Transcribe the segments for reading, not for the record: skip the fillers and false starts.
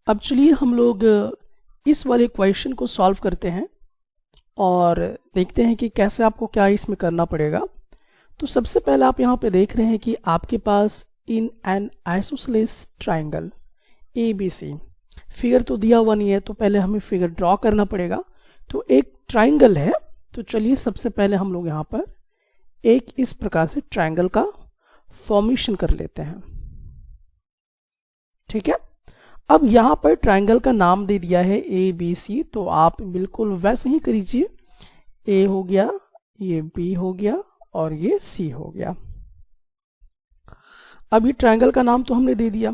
अब चलिए हम लोग इस वाले क्वेश्चन को सॉल्व करते हैं और देखते हैं कि कैसे आपको क्या इसमें करना पड़ेगा। तो सबसे पहले आप यहाँ पे देख रहे हैं कि आपके पास in an isosceles triangle ABC figure तो दिया हुआ नहीं है, तो पहले हमें फिगर ड्रॉ करना पड़ेगा। तो एक ट्राइंगल है, तो चलिए सबसे पहले हम लोग यहाँ पर एक इस प्रकार से ट्राइंगल का फॉर्मेशन कर लेते हैं। ठीक है, अब यहाँ पर ट्राइंगल का नाम दे दिया है ABC, तो आप बिल्कुल वैसे ही करिए। A हो गया, ये B हो गया और ये C हो गया। अब ये ट्राइंगल का नाम तो हमने दे दिया।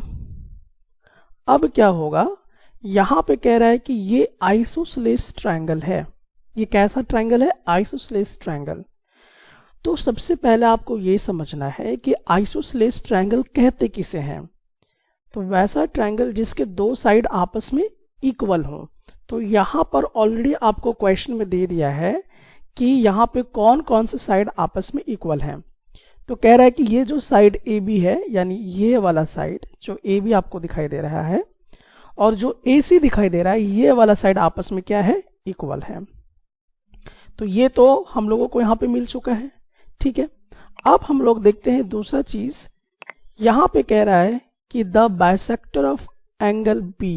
अब क्या होगा, यहां पे कह रहा है कि ये आइसोसेलेस ट्राइंगल है। ये कैसा ट्राइंगल है? Isosceles triangle. तो सबसे पहले आपको ये समझना है कि आइसोसेलेस ट्राइंगल कहते किसे हैं। तो वैसा ट्राइंगल जिसके दो साइड आपस में इक्वल हो। तो यहां पर ऑलरेडी आपको क्वेश्चन में दे दिया है कि यहां पे कौन कौन से साइड आपस में इक्वल हैं। तो कह रहा है कि ये जो साइड AB है, यानी ये वाला साइड जो AB आपको दिखाई दे रहा है और जो AC दिखाई दे रहा है, ये वाला साइड आपस में क्या है? इक्वल है। तो ये तो हम लोगों को यहां पे मिल चुका है। ठीक है, अब हम लोग देखते हैं दूसरा चीज। यहां पे कह रहा है कि the bisector of angle B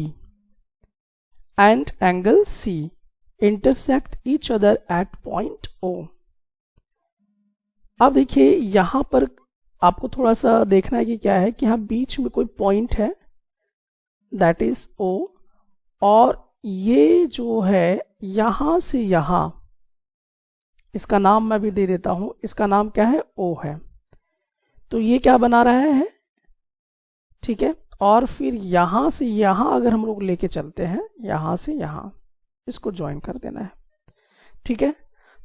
and angle C intersect each other at point O। अब देखिए यहां पर आपको थोड़ा सा देखना है कि क्या है कि यहां बीच में कोई पॉइंट है, दैट इज O, और ये जो है यहां से यहां, इसका नाम मैं भी दे देता हूं, इसका नाम क्या है? O है। तो ये क्या बना रहा है? ठीक है, और फिर यहां से यहां अगर हम लोग लेके चलते हैं, यहां से यहां इसको ज्वाइन कर देना है। ठीक है,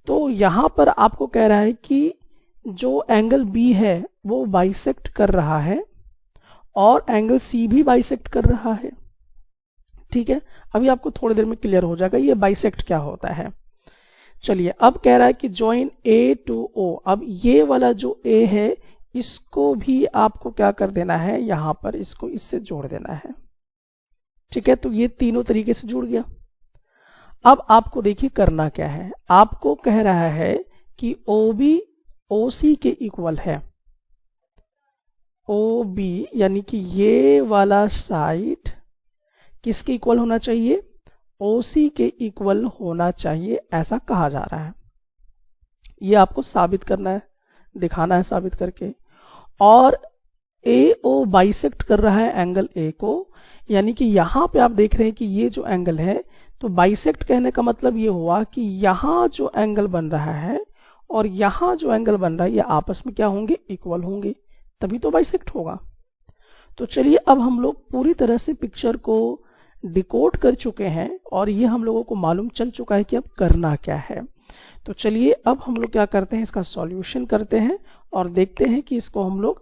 तो यहां पर आपको कह रहा है कि जो एंगल B है वो बाइसेक्ट कर रहा है और एंगल C भी बाइसेक्ट कर रहा है। ठीक है, अभी आपको थोड़ी देर में क्लियर हो जाएगा ये बाइसेक्ट क्या होता है। चलिए, अब कह रहा है कि ज्वाइन A to O। अब ये वाला जो A है इसको भी आपको क्या कर देना है, यहां पर इसको इससे जोड़ देना है। ठीक है, तो ये तीनों तरीके से जुड़ गया। अब आपको देखिए करना क्या है, आपको कह रहा है कि OB OC के इक्वल है। OB यानी कि ये वाला साइड किसके इक्वल होना चाहिए? OC के इक्वल होना चाहिए, ऐसा कहा जा रहा है। ये आपको साबित करना है, दिखाना है साबित करके। और AO बाइसेक्ट कर रहा है एंगल A को, यानी कि यहां पे आप देख रहे हैं कि ये जो एंगल है, तो बाइसेक्ट कहने का मतलब ये हुआ कि यहां जो एंगल बन रहा है और यहां जो एंगल बन रहा है ये आपस में क्या होंगे? इक्वल होंगे, तभी तो बाइसेक्ट होगा। तो चलिए अब हम लोग पूरी तरह से पिक्चर को डिकोड कर चुके हैं और ये हम लोगों को मालूम चल चुका है कि अब करना क्या है। तो चलिए अब हम लोग क्या करते हैं, इसका सॉल्यूशन करते हैं और देखते हैं कि इसको हम लोग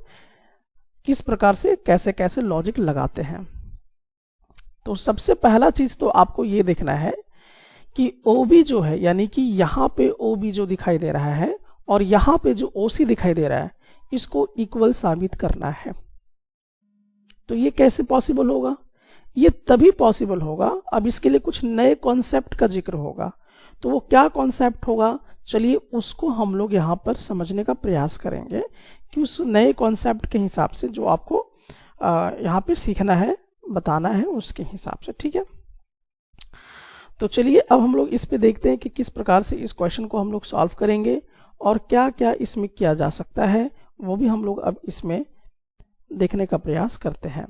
किस प्रकार से कैसे कैसे लॉजिक लगाते हैं। तो सबसे पहला चीज तो आपको ये देखना है कि OB जो है, यानी कि यहां पे OB जो दिखाई दे रहा है और यहां पे जो OC दिखाई दे रहा है, इसको इक्वल साबित करना है। तो ये कैसे पॉसिबल होगा? ये तभी पॉसिबल होगा, अब इसके लिए कुछ नए कॉन्सेप्ट का जिक्र होगा। तो वो क्या कॉन्सेप्ट होगा, चलिए उसको हम लोग यहाँ पर समझने का प्रयास करेंगे कि उस नए कॉन्सेप्ट के हिसाब से जो आपको यहाँ पे सीखना है, बताना है, उसके हिसाब से। ठीक है, तो चलिए अब हम लोग इस पे देखते हैं कि किस प्रकार से इस क्वेश्चन को हम लोग सॉल्व करेंगे और क्या क्या इसमें किया जा सकता है, वो भी हम लोग अब इसमें देखने का प्रयास करते हैं।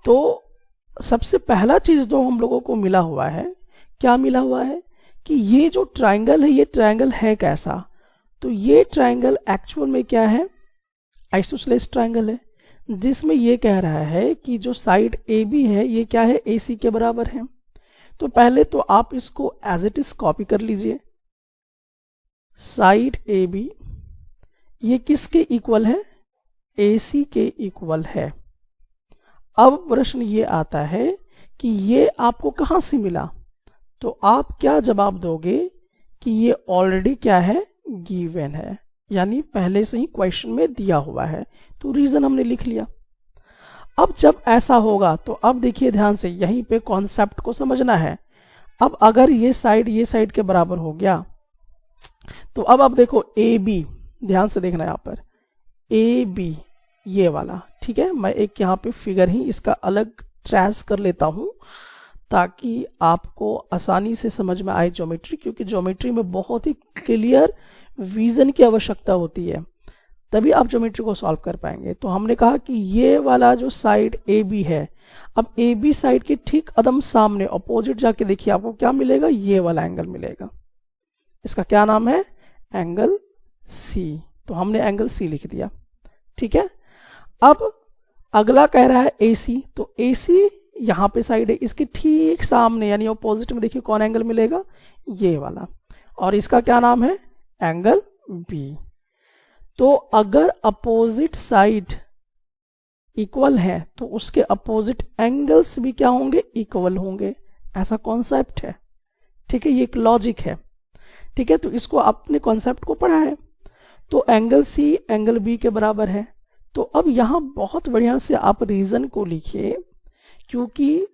तो सबसे पहला चीज जो हम लोगों को मिला हुआ है, क्या मिला हुआ है कि ये जो ट्राइंगल है, ये ट्राइंगल है कैसा? तो ये ट्राइंगल एक्चुअल में क्या है? आइसोसेलेस ट्राइंगल है, जिसमें ये कह रहा है कि जो साइड AB है ये क्या है? AC के बराबर है। तो पहले तो आप इसको एज इट इज कॉपी कर लीजिए। साइड AB ये किसके इक्वल है? AC के इक्वल है। अब प्रश्न ये आता है कि ये आपको कहां से मिला? तो आप क्या जवाब दोगे कि ये ऑलरेडी क्या है? गिवन है, यानी पहले से ही क्वेश्चन में दिया हुआ है। तो रीजन हमने लिख लिया। अब जब ऐसा होगा तो अब देखिए ध्यान से, यहीं पे कॉन्सेप्ट को समझना है। अब अगर ये साइड के बराबर हो गया तो अब आप देखो ए बी, ध्यान से देखना यहाँ पर ए बी ये वाला, ठीक है। मैं एक यहाँ पे फिगर ही इसका अलग ट्रेस कर लेता हूं ताकि आपको आसानी से समझ में आए ज्योमेट्री, क्योंकि ज्योमेट्री में बहुत ही क्लियर विजन की आवश्यकता होती है, तभी आप ज्योमेट्री को सॉल्व कर पाएंगे। तो हमने कहा कि ये वाला जो साइड ए बी है, अब ए बी साइड के ठीक अदम सामने अपोजिट जाके देखिए आपको क्या मिलेगा, ये वाला एंगल मिलेगा। इसका क्या नाम है, एंगल सी। तो हमने एंगल सी लिख दिया, ठीक है। अब अगला कह रहा है AC, तो AC यहां पे साइड है, इसके ठीक सामने यानी ऑपोजिट में देखिए कौन एंगल मिलेगा, ये वाला, और इसका क्या नाम है, एंगल B। तो अगर अपोजिट साइड इक्वल है तो उसके अपोजिट एंगल्स भी क्या होंगे, इक्वल होंगे, ऐसा कॉन्सेप्ट है, ठीक है। ये एक लॉजिक है, ठीक है। तो इसको आपने कॉन्सेप्ट को पढ़ा है। तो एंगल C एंगल B के बराबर है। तो अब यहां बहुत बढ़िया से आप रीजन को लिखिए, क्योंकि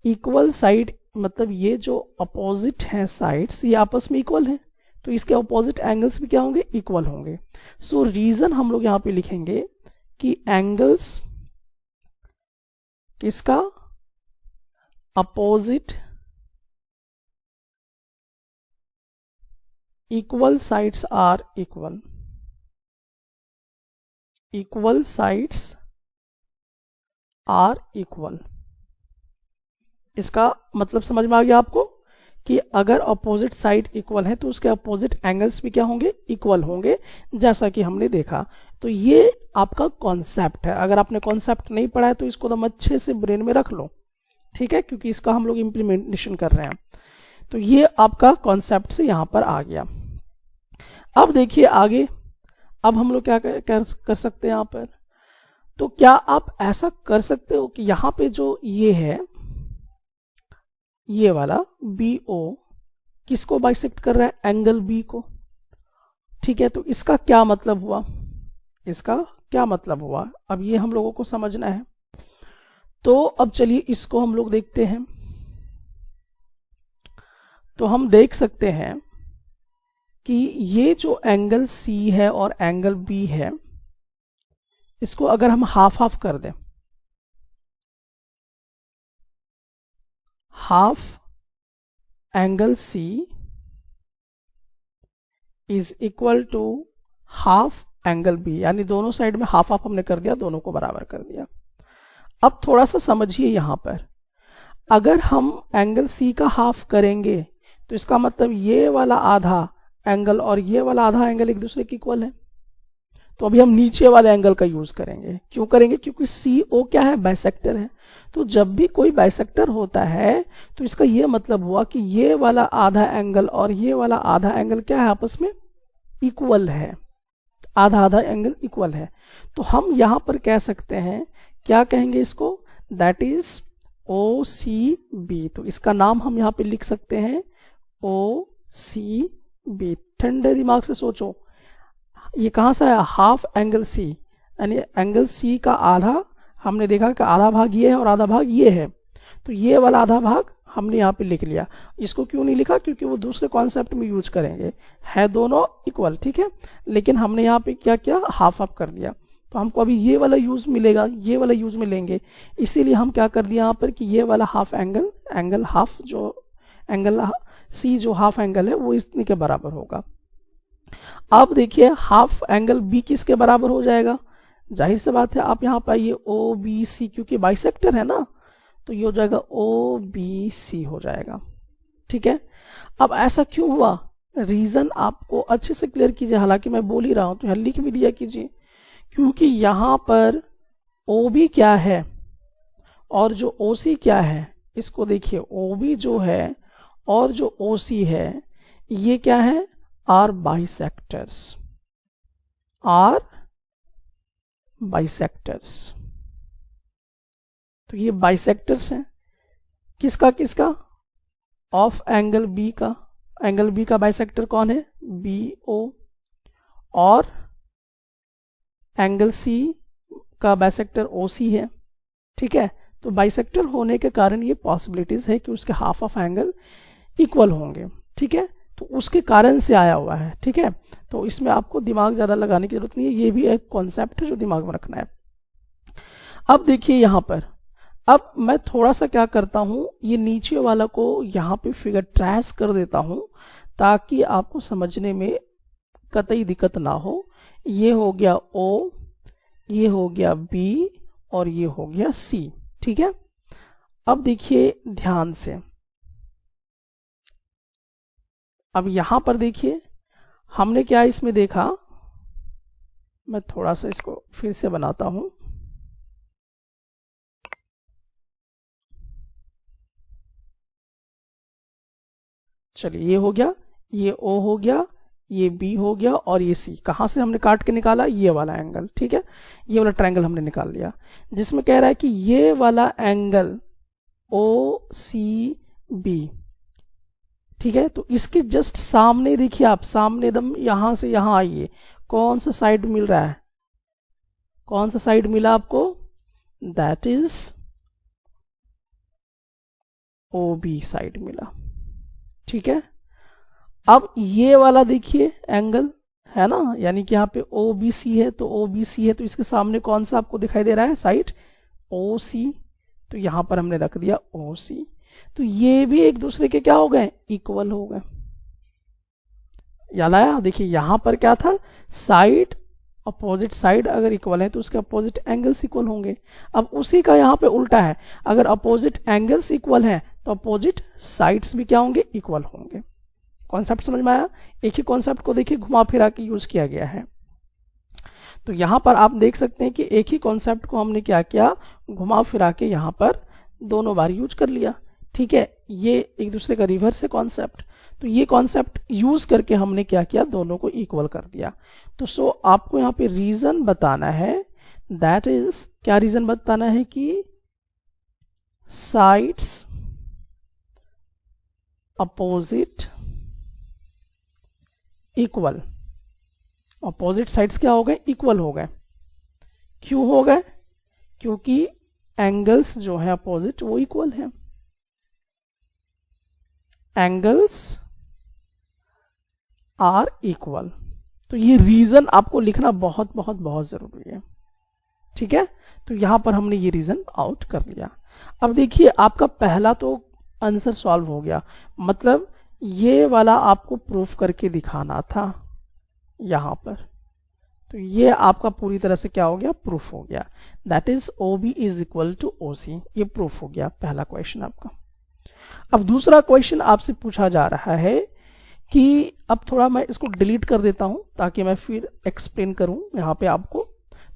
इक्वल साइड मतलब ये जो अपोजिट है साइड्स ये आपस में इक्वल है, तो इसके अपोजिट एंगल्स भी क्या होंगे, इक्वल होंगे। सो रीजन हम लोग यहां पे लिखेंगे कि एंगल्स किसका, opposite equal sides are equal, equal sides are equal. इसका मतलब समझ में आ गया आपको कि अगर अपोजिट साइड इक्वल है तो उसके अपोजिट एंगल्स भी क्या होंगे, इक्वल होंगे, जैसा कि हमने देखा। तो ये आपका कॉन्सेप्ट है। अगर आपने कॉन्सेप्ट नहीं पढ़ा है तो इसको एकदम अच्छे से ब्रेन में रख लो, ठीक है, क्योंकि इसका हम लोग इंप्लीमेंटेशन कर रहे हैं। तो ये आपका कॉन्सेप्ट से यहां पर आ गया। अब देखिए आगे, अब हम लोग क्या कर सकते हैं यहां पर, तो क्या आप ऐसा कर सकते हो कि यहां पे जो ये है, ये वाला BO किसको बाइसेक्ट कर रहा है, एंगल B को, ठीक है। तो इसका क्या मतलब हुआ, इसका क्या मतलब हुआ, अब ये हम लोगों को समझना है। तो अब चलिए इसको हम लोग देखते हैं। तो हम देख सकते हैं कि ये जो एंगल C है और एंगल B है, इसको अगर हम हाफ हाफ कर दें, half angle C is equal to half angle B, यानी दोनों साइड में हाफ हाफ हमने कर दिया, दोनों को बराबर कर दिया। अब थोड़ा सा समझिए यहां पर, अगर हम एंगल C का हाफ करेंगे तो इसका मतलब ये वाला आधा एंगल और ये वाला आधा एंगल एक दूसरे के इक्वल है। तो अभी हम नीचे वाले एंगल का यूज करेंगे। क्यों करेंगे, क्योंकि CO क्या है, बाइसेक्टर है। तो जब भी कोई बाइसेक्टर होता है तो इसका ये मतलब हुआ कि ये वाला आधा एंगल और ये वाला आधा एंगल क्या है, आपस में इक्वल है, आधा आधा एंगल इक्वल है। तो हम यहां पर कह सकते हैं, क्या कहेंगे इसको, दैट इज OCB। तो इसका नाम हम यहां पे लिख सकते हैं OCB। ठंडे दिमाग से सोचो, ये कहां से आया, हाफ एंगल C, यानी एंगल C का आधा, हमने देखा कि आधा भाग ये है और आधा भाग ये है, तो ये वाला आधा भाग हमने यहाँ पे लिख लिया। इसको क्यों नहीं लिखा, क्योंकि वो दूसरे कॉन्सेप्ट में यूज करेंगे, है दोनों इक्वल, ठीक है, लेकिन हमने यहाँ पे क्या किया, हाफ हाफ कर दिया। तो हमको अभी ये वाला यूज मिलेगा, ये वाला यूज में लेंगे, इसीलिए हम क्या कर दिया यहाँ पर कि ये वाला हाफ एंगल, एंगल हाफ जो एंगल C जो हाफ एंगल है वो इतने के बराबर होगा। अब देखिए हाफ एंगल B किसके बराबर हो जाएगा, जाहिर सी बात है, आप यहाँ पाइए OBC, क्योंकि बाइसेक्टर है ना, तो ये हो जाएगा OBC हो जाएगा, ठीक है। अब ऐसा क्यों हुआ, रीजन आपको अच्छे से क्लियर कीजिए, हालांकि मैं बोल ही रहा हूं तो यहाँ लिख भी दिया कीजिए, क्योंकि यहां पर OB क्या है और जो OC क्या है, इसको देखिए, OB जो है और जो OC है ये क्या है, आर बाइसेक्टर्स, आर बाइसेक्टर्स। तो ये बाइसेक्टर्स हैं, किसका किसका, ऑफ एंगल B का, एंगल B का बाइसेक्टर कौन है, BO, और एंगल C का बाइसेक्टर OC है, ठीक है। तो बाइसेक्टर होने के कारण ये पॉसिबिलिटीज है कि उसके हाफ ऑफ एंगल इक्वल होंगे, ठीक है। तो उसके कारण से आया हुआ है, ठीक है। तो इसमें आपको दिमाग ज़्यादा लगाने की जरूरत नहीं है, ये भी एक कॉन्सेप्ट है जो दिमाग में रखना है। अब देखिए यहाँ पर, अब मैं थोड़ा सा क्या करता हूँ, ये नीचे वाला को यहाँ पे फिगर ट्रेस कर देता हूँ ताकि आपको समझने में कतई दिक्कत ना हो। ये हो गया O, ये हो गया B और ये हो गया C, ठीक है। अब देखिए ध्यान से, अब यहां पर देखिए हमने क्या इसमें देखा, मैं थोड़ा सा इसको फिर से बनाता हूं। चलिए ये हो गया, ये O हो गया, ये B हो गया और ये C। कहां से हमने काट के निकाला, ये वाला एंगल, ठीक है। ये वाला ट्रायंगल हमने निकाल लिया जिसमें कह रहा है कि ये वाला एंगल OCB, ठीक है। तो इसके जस्ट सामने देखिए आप, सामने एकदम यहां से यहां आइए, कौन सा साइड मिल रहा है, कौन सा साइड मिला आपको, दैट इज OB साइड मिला, ठीक है। अब ये वाला देखिए एंगल है ना, यानी कि यहाँ पे OBC है, तो OBC है तो इसके सामने कौन सा आपको दिखाई दे रहा है साइड, OC। तो यहां पर हमने रख दिया OC। तो ये भी एक दूसरे के क्या हो गए, इक्वल हो गए। याद आया, देखिए यहां पर क्या था, साइड अपोजिट साइड अगर इक्वल है तो उसके अपोजिट एंगल्स इक्वल होंगे। अब उसी का यहाँ पे उल्टा है, अगर अपोजिट एंगल्स इक्वल हैं तो अपोजिट साइड्स भी क्या होंगे, इक्वल होंगे। कॉन्सेप्ट समझ में आया। एक ही कॉन्सेप्ट को देखिए घुमा फिरा के यूज किया गया है। तो यहां पर आप देख सकते हैं कि एक ही कॉन्सेप्ट को हमने क्या किया, घुमा फिरा के यहां पर दोनों बार यूज कर लिया, ठीक है। ये एक दूसरे का रिवर्स है कॉन्सेप्ट, तो ये कॉन्सेप्ट यूज करके हमने क्या किया, दोनों को इक्वल कर दिया। तो सो आपको यहाँ पे रीजन बताना है, दैट इज, क्या रीजन बताना है कि sides opposite equal, opposite sides क्या हो गए, इक्वल हो गए। क्यों हो गए, क्योंकि एंगल्स जो है अपोजिट वो इक्वल है, एंगल्स आर इक्वल। तो ये रीजन आपको लिखना बहुत बहुत बहुत जरूरी है, ठीक है। तो यहां पर हमने ये रीजन आउट कर लिया। अब देखिए आपका पहला तो आंसर सॉल्व हो गया, मतलब ये वाला आपको प्रूफ करके दिखाना था यहां पर, तो ये आपका पूरी तरह से क्या हो गया, प्रूफ हो गया। That is OB is equal to OC, ये प्रूफ हो गया पहला क्वेश्चन आपका। अब दूसरा क्वेश्चन आपसे पूछा जा रहा है कि, अब थोड़ा मैं इसको डिलीट कर देता हूं ताकि मैं फिर एक्सप्लेन करूं यहां पे आपको।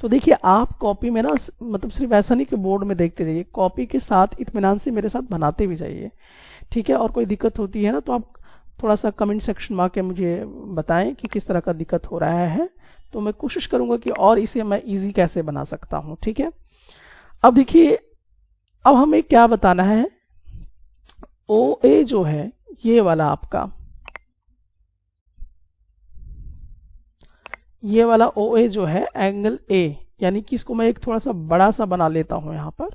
तो देखिए आप कॉपी में ना, मतलब सिर्फ ऐसा नहीं कि बोर्ड में देखते जाइए, कॉपी के साथ इत्मीनान से मेरे साथ बनाते भी जाइए, ठीक है। और कोई दिक्कत होती है ना तो आप थोड़ा सा कमेंट सेक्शन में आके मुझे बताएं कि किस तरह का दिक्कत हो रहा है, तो मैं कोशिश करूंगा कि और इसे मैं इजी कैसे बना सकता हूं, ठीक है। अब देखिए, अब हमें क्या बताना है, OA जो है ये वाला आपका, ये वाला OA जो है एंगल A, यानी कि इसको मैं एक थोड़ा सा बड़ा सा बना लेता हूं यहां पर,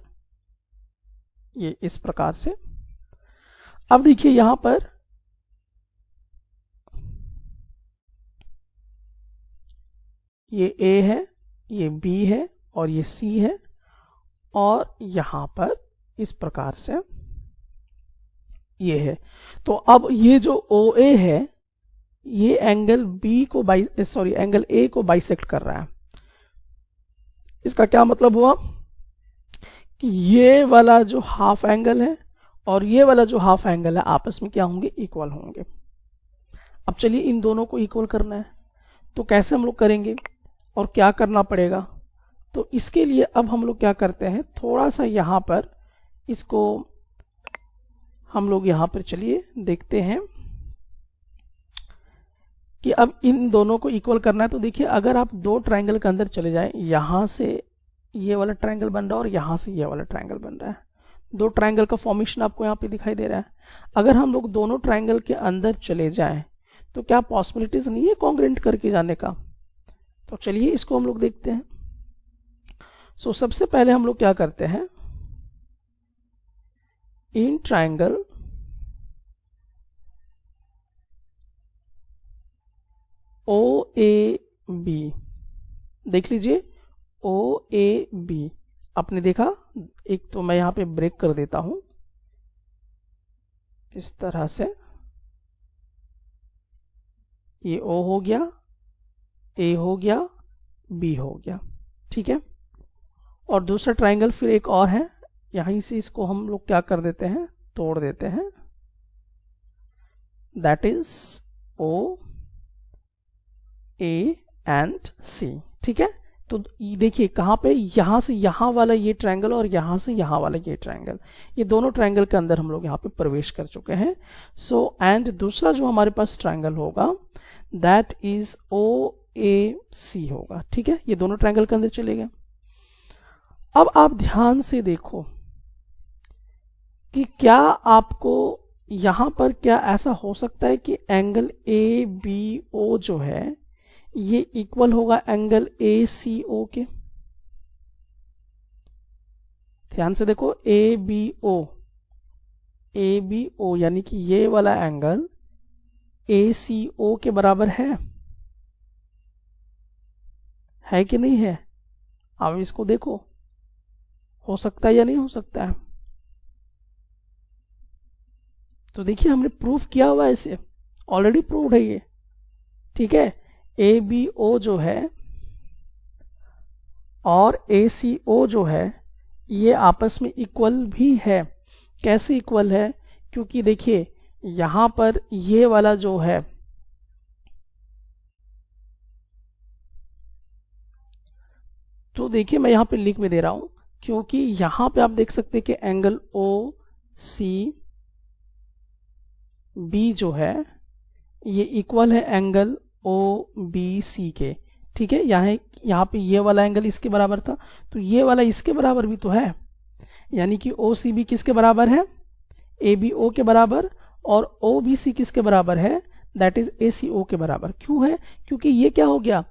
ये इस प्रकार से। अब देखिए यहां पर ये A है, ये B है और ये C है, और यहां पर इस प्रकार से ये है। तो अब ये जो OA है ये एंगल एंगल A को बाइसेक्ट कर रहा है। इसका क्या मतलब हुआ कि ये वाला जो हाफ एंगल है और ये वाला जो हाफ एंगल है आपस में क्या होंगे, इक्वल होंगे। अब चलिए इन दोनों को इक्वल करना है, तो कैसे हम लोग करेंगे और क्या करना पड़ेगा, तो इसके लिए अब हम लोग क्या करते हैं, थोड़ा सा यहां पर इसको हम लोग यहां पर चलिए देखते हैं कि अब इन दोनों को इक्वल करना है। तो देखिए अगर आप दो ट्रायंगल के अंदर चले जाएं, यहां से ये वाला ट्रायंगल बन रहा है और यहां से ये वाला ट्रायंगल बन रहा है, दो ट्रायंगल का फॉर्मेशन आपको यहाँ पे दिखाई दे रहा है। अगर हम लोग दोनों ट्रायंगल के अंदर चले जाएं तो क्या पॉसिबिलिटीज नहीं है कॉन्ग्रेंट करके जाने का, तो चलिए इसको हम लोग देखते हैं। सबसे पहले हम लोग क्या करते हैं, in triangle O A B, देख लीजिए ओ ए बी, आपने देखा। एक तो मैं यहां पे ब्रेक कर देता हूं इस तरह से, ये ओ हो गया, ए हो गया, बी हो गया, ठीक है। और दूसरा ट्राइंगल फिर एक और है, यहीं से इसको हम लोग क्या कर देते हैं, तोड़ देते हैं, that is O A and C, ठीक है। तो देखिए कहां पे, यहां से यहां वाला ये ट्रायंगल और यहां से यहां वाला ये ट्रायंगल, ये दोनों ट्रायंगल के अंदर हम लोग यहां पे प्रवेश कर चुके हैं। सो एंड दूसरा जो हमारे पास ट्रायंगल होगा दैट इज ओ ए सी होगा, ठीक है। ये दोनों ट्रायंगल के अंदर चले गए। अब आप ध्यान से देखो कि क्या आपको यहां पर क्या ऐसा हो सकता है कि एंगल ए बी ओ जो है ये इक्वल होगा एंगल ए सी ओ के। ध्यान से देखो, ए बी ओ यानी कि ये वाला एंगल ए सी ओ के बराबर है कि नहीं है? अब इसको देखो, हो सकता है या नहीं हो सकता है? तो देखिए हमने प्रूफ किया हुआ है, इसे ऑलरेडी प्रूव्ड है ये, ठीक है। ए बी ओ जो है और ए सी ओ जो है ये आपस में इक्वल भी है। कैसे इक्वल है? क्योंकि देखिए यहां पर ये वाला जो है तो देखिए मैं यहां पे लिख भी दे रहा हूं, क्योंकि यहां पे आप देख सकते हैं कि एंगल ओ सी बी जो है ये इक्वल है एंगल ओ बी सी के, ठीक है। यहाँ पे ये वाला एंगल इसके बराबर था, तो ये वाला इसके बराबर भी तो है, यानी कि ओ सी बी किसके बराबर है? ए बी ओ के बराबर। और ओ बी सी किसके बराबर है? दैट इज ए सी ओ के बराबर। क्यों है? क्योंकि ये क्या हो गया,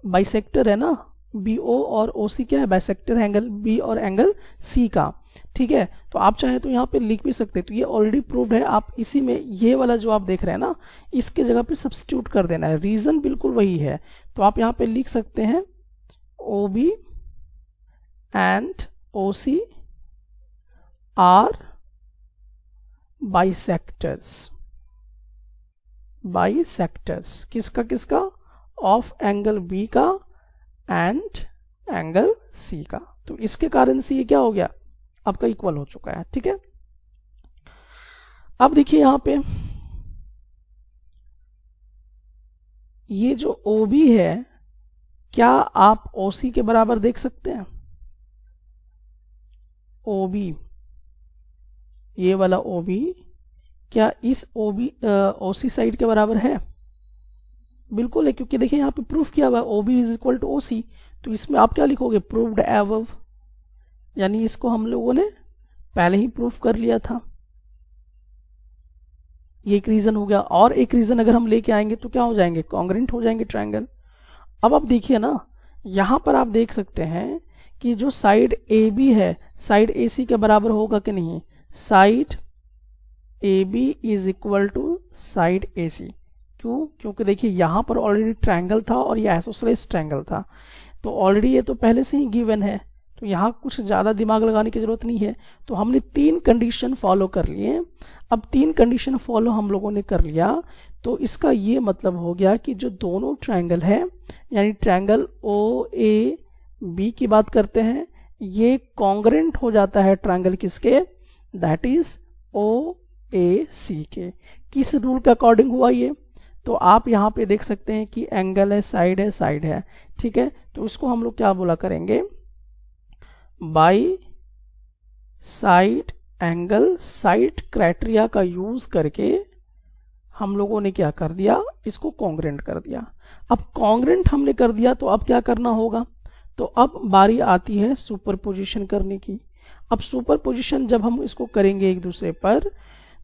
बाइसेक्टर है ना, बी ओ और ओ सी क्या है, बाइसेक्टर एंगल बी और एंगल सी का, ठीक है। तो आप चाहे तो यहाँ पे लिख भी सकते हैं, तो ये ऑलरेडी प्रूव्ड है। आप इसी में ये वाला जो आप देख रहे हैं ना, इसके जगह पे सब्स्टिट्यूट कर देना है, रीजन बिल्कुल वही है। तो आप यहाँ पे लिख सकते हैं O B and O C are bisectors किसका ऑफ एंगल बी का एंड एंगल सी का। तो इसके कारण से ये क्या हो गया, आपका इक्वल हो चुका है, ठीक है। अब देखिए यहां पे ये जो OB है, क्या आप OC के बराबर देख सकते हैं? OB, ये वाला OB क्या इस OC साइड के बराबर है? बिल्कुल है, क्योंकि देखिए यहाँ पे प्रूफ किया हुआ है OB is equal to OC। तो इसमें आप क्या लिखोगे, प्रूव्ड एबव, यानी इसको हम लोगों ने पहले ही प्रूफ कर लिया था। ये एक रीजन हो गया, और एक रीजन अगर हम लेके आएंगे तो क्या हो जाएंगे, कॉन्ग्रेंट हो जाएंगे ट्रायंगल। अब आप देखिए ना, यहां पर आप देख सकते हैं कि जो साइड AB है साइड AC के बराबर होगा कि नहीं। Side AB is equal to side AC। क्यों? क्योंकि देखिए यहां पर ऑलरेडी ट्रायंगल था और ये आइसोसेलेस ट्रायंगल था, तो ऑलरेडी ये तो पहले से ही गिवन है, तो यहाँ कुछ ज़्यादा दिमाग लगाने की जरूरत नहीं है। तो हमने 3 कंडीशन फॉलो कर लिए। अब 3 कंडीशन फॉलो हम लोगों ने कर लिया, तो इसका ये मतलब हो गया कि जो दोनों ट्रायंगल है, यानी ट्रायंगल ओ ए बी की बात करते हैं, ये कॉन्ग्रेंट हो जाता है ट्रायंगल किसके, दैट इज ओ ए सी के। किस रूल के अकॉर्डिंग हुआ ये? तो आप यहाँ पे देख सकते हैं कि एंगल है, साइड है, ठीक है। तो इसको हम लोग क्या बोला करेंगे, by side angle side criteria का यूज करके हम लोगों ने क्या कर दिया, इसको कॉन्ग्रेंट कर दिया। अब कॉन्ग्रेंट हमने कर दिया तो अब क्या करना होगा, तो अब बारी आती है सुपरपोजिशन करने की। अब सुपरपोजिशन जब हम इसको करेंगे एक दूसरे पर,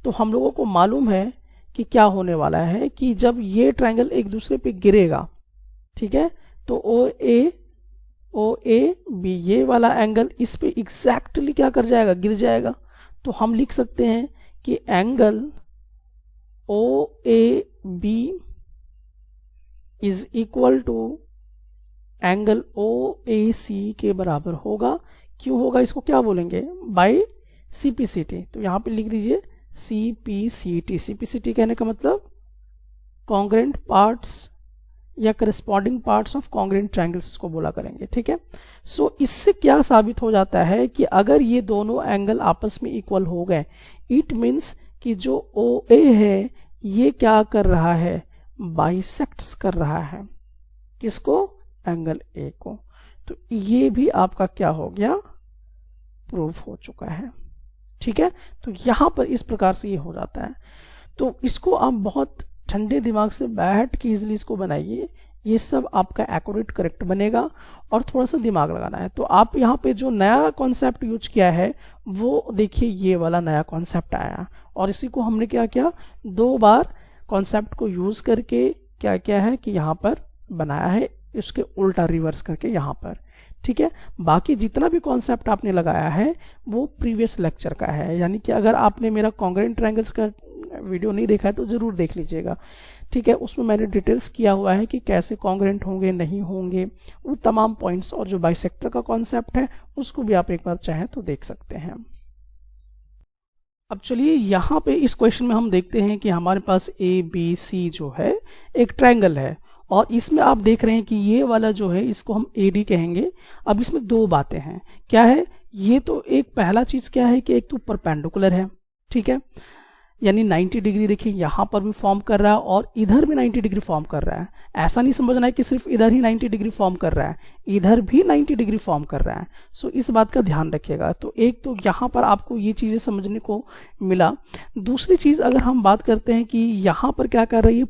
तो हम लोगों को मालूम है कि क्या होने वाला है कि जब ये ट्रायंगल एक दूसरे पे गिरेगा, ठीक है, तो ओ ए बी ये वाला एंगल इस पे एग्जैक्टली क्या कर जाएगा, गिर जाएगा। तो हम लिख सकते हैं कि angle OAB is equal to angle OAC के बराबर होगा। क्यों होगा, इसको क्या बोलेंगे, बाय CPCT। तो यहां पे लिख दीजिए CPCT। CPCT कहने का मतलब कॉन्ग्रेंट पार्ट्स या corresponding parts of congruent triangles को बोला करेंगे। ठीक है, सो इससे क्या साबित हो जाता है कि अगर ये दोनों एंगल आपस में इक्वल हो गए, इट मीन्स कि जो OA है ये क्या कर रहा है, बाइसेक्ट्स कर रहा है किसको, एंगल A को। तो ये भी आपका क्या हो गया, प्रूफ हो चुका है। ठीक है, तो यहां पर इस प्रकार से ये हो जाता है। तो इसको आप बहुत ठंडे दिमाग से बैठ के इजिली इसको बनाइए, ये सब आपका एक्यूरेट करेक्ट बनेगा। और थोड़ा सा दिमाग लगाना है। तो आप यहाँ पे जो नया कॉन्सेप्ट यूज किया है वो देखिए, ये वाला नया कॉन्सेप्ट आया और इसी को हमने क्या किया, 2 बार कॉन्सेप्ट को यूज करके क्या क्या है कि यहाँ पर बनाया है, इसके उल्टा रिवर्स करके यहाँ पर। ठीक है, बाकी जितना भी कॉन्सेप्ट आपने लगाया है वो प्रीवियस लेक्चर का है, यानी कि अगर आपने मेरा कॉन्ग्रेंट ट्रायंगल्स का वीडियो नहीं देखा है तो जरूर देख लीजिएगा। ठीक है, उसमें मैंने डिटेल्स किया हुआ है कि कैसे कॉन्ग्रेंट होंगे नहीं होंगे, वो तमाम पॉइंट्स, और जो बाइसेक्टर का कॉन्सेप्ट है उसको भी आप एक बार चाहें तो देख सकते हैं। अब चलिए यहाँ पे इस क्वेश्चन में हम देखते हैं कि हमारे पास ABC जो है एक ट्रायंगल है और इसमें आप देख रहे हैं कि ये वाला जो है इसको हम AD कहेंगे। अब इसमें 2 बातें हैं, क्या है, ये तो एक पहला चीज क्या है कि एक तो परपेंडिकुलर है। ठीक है, यानी 90 डिग्री देखिए यहाँ पर भी फॉर्म कर रहा है और इधर भी 90 डिग्री फॉर्म कर रहा है। ऐसा नहीं समझना है कि सिर्फ इधर ही 90 डिग्री फॉर्म कर रहा है, इधर भी 90 डिग्री फॉर्म कर रहा है। सो इस बात का ध्यान रखिएगा। तो एक तो यहाँ पर आपको ये चीजें समझने को मिला। दूसरी चीज अगर हम बात करते हैं कि यहाँ पर क्या कर रही है,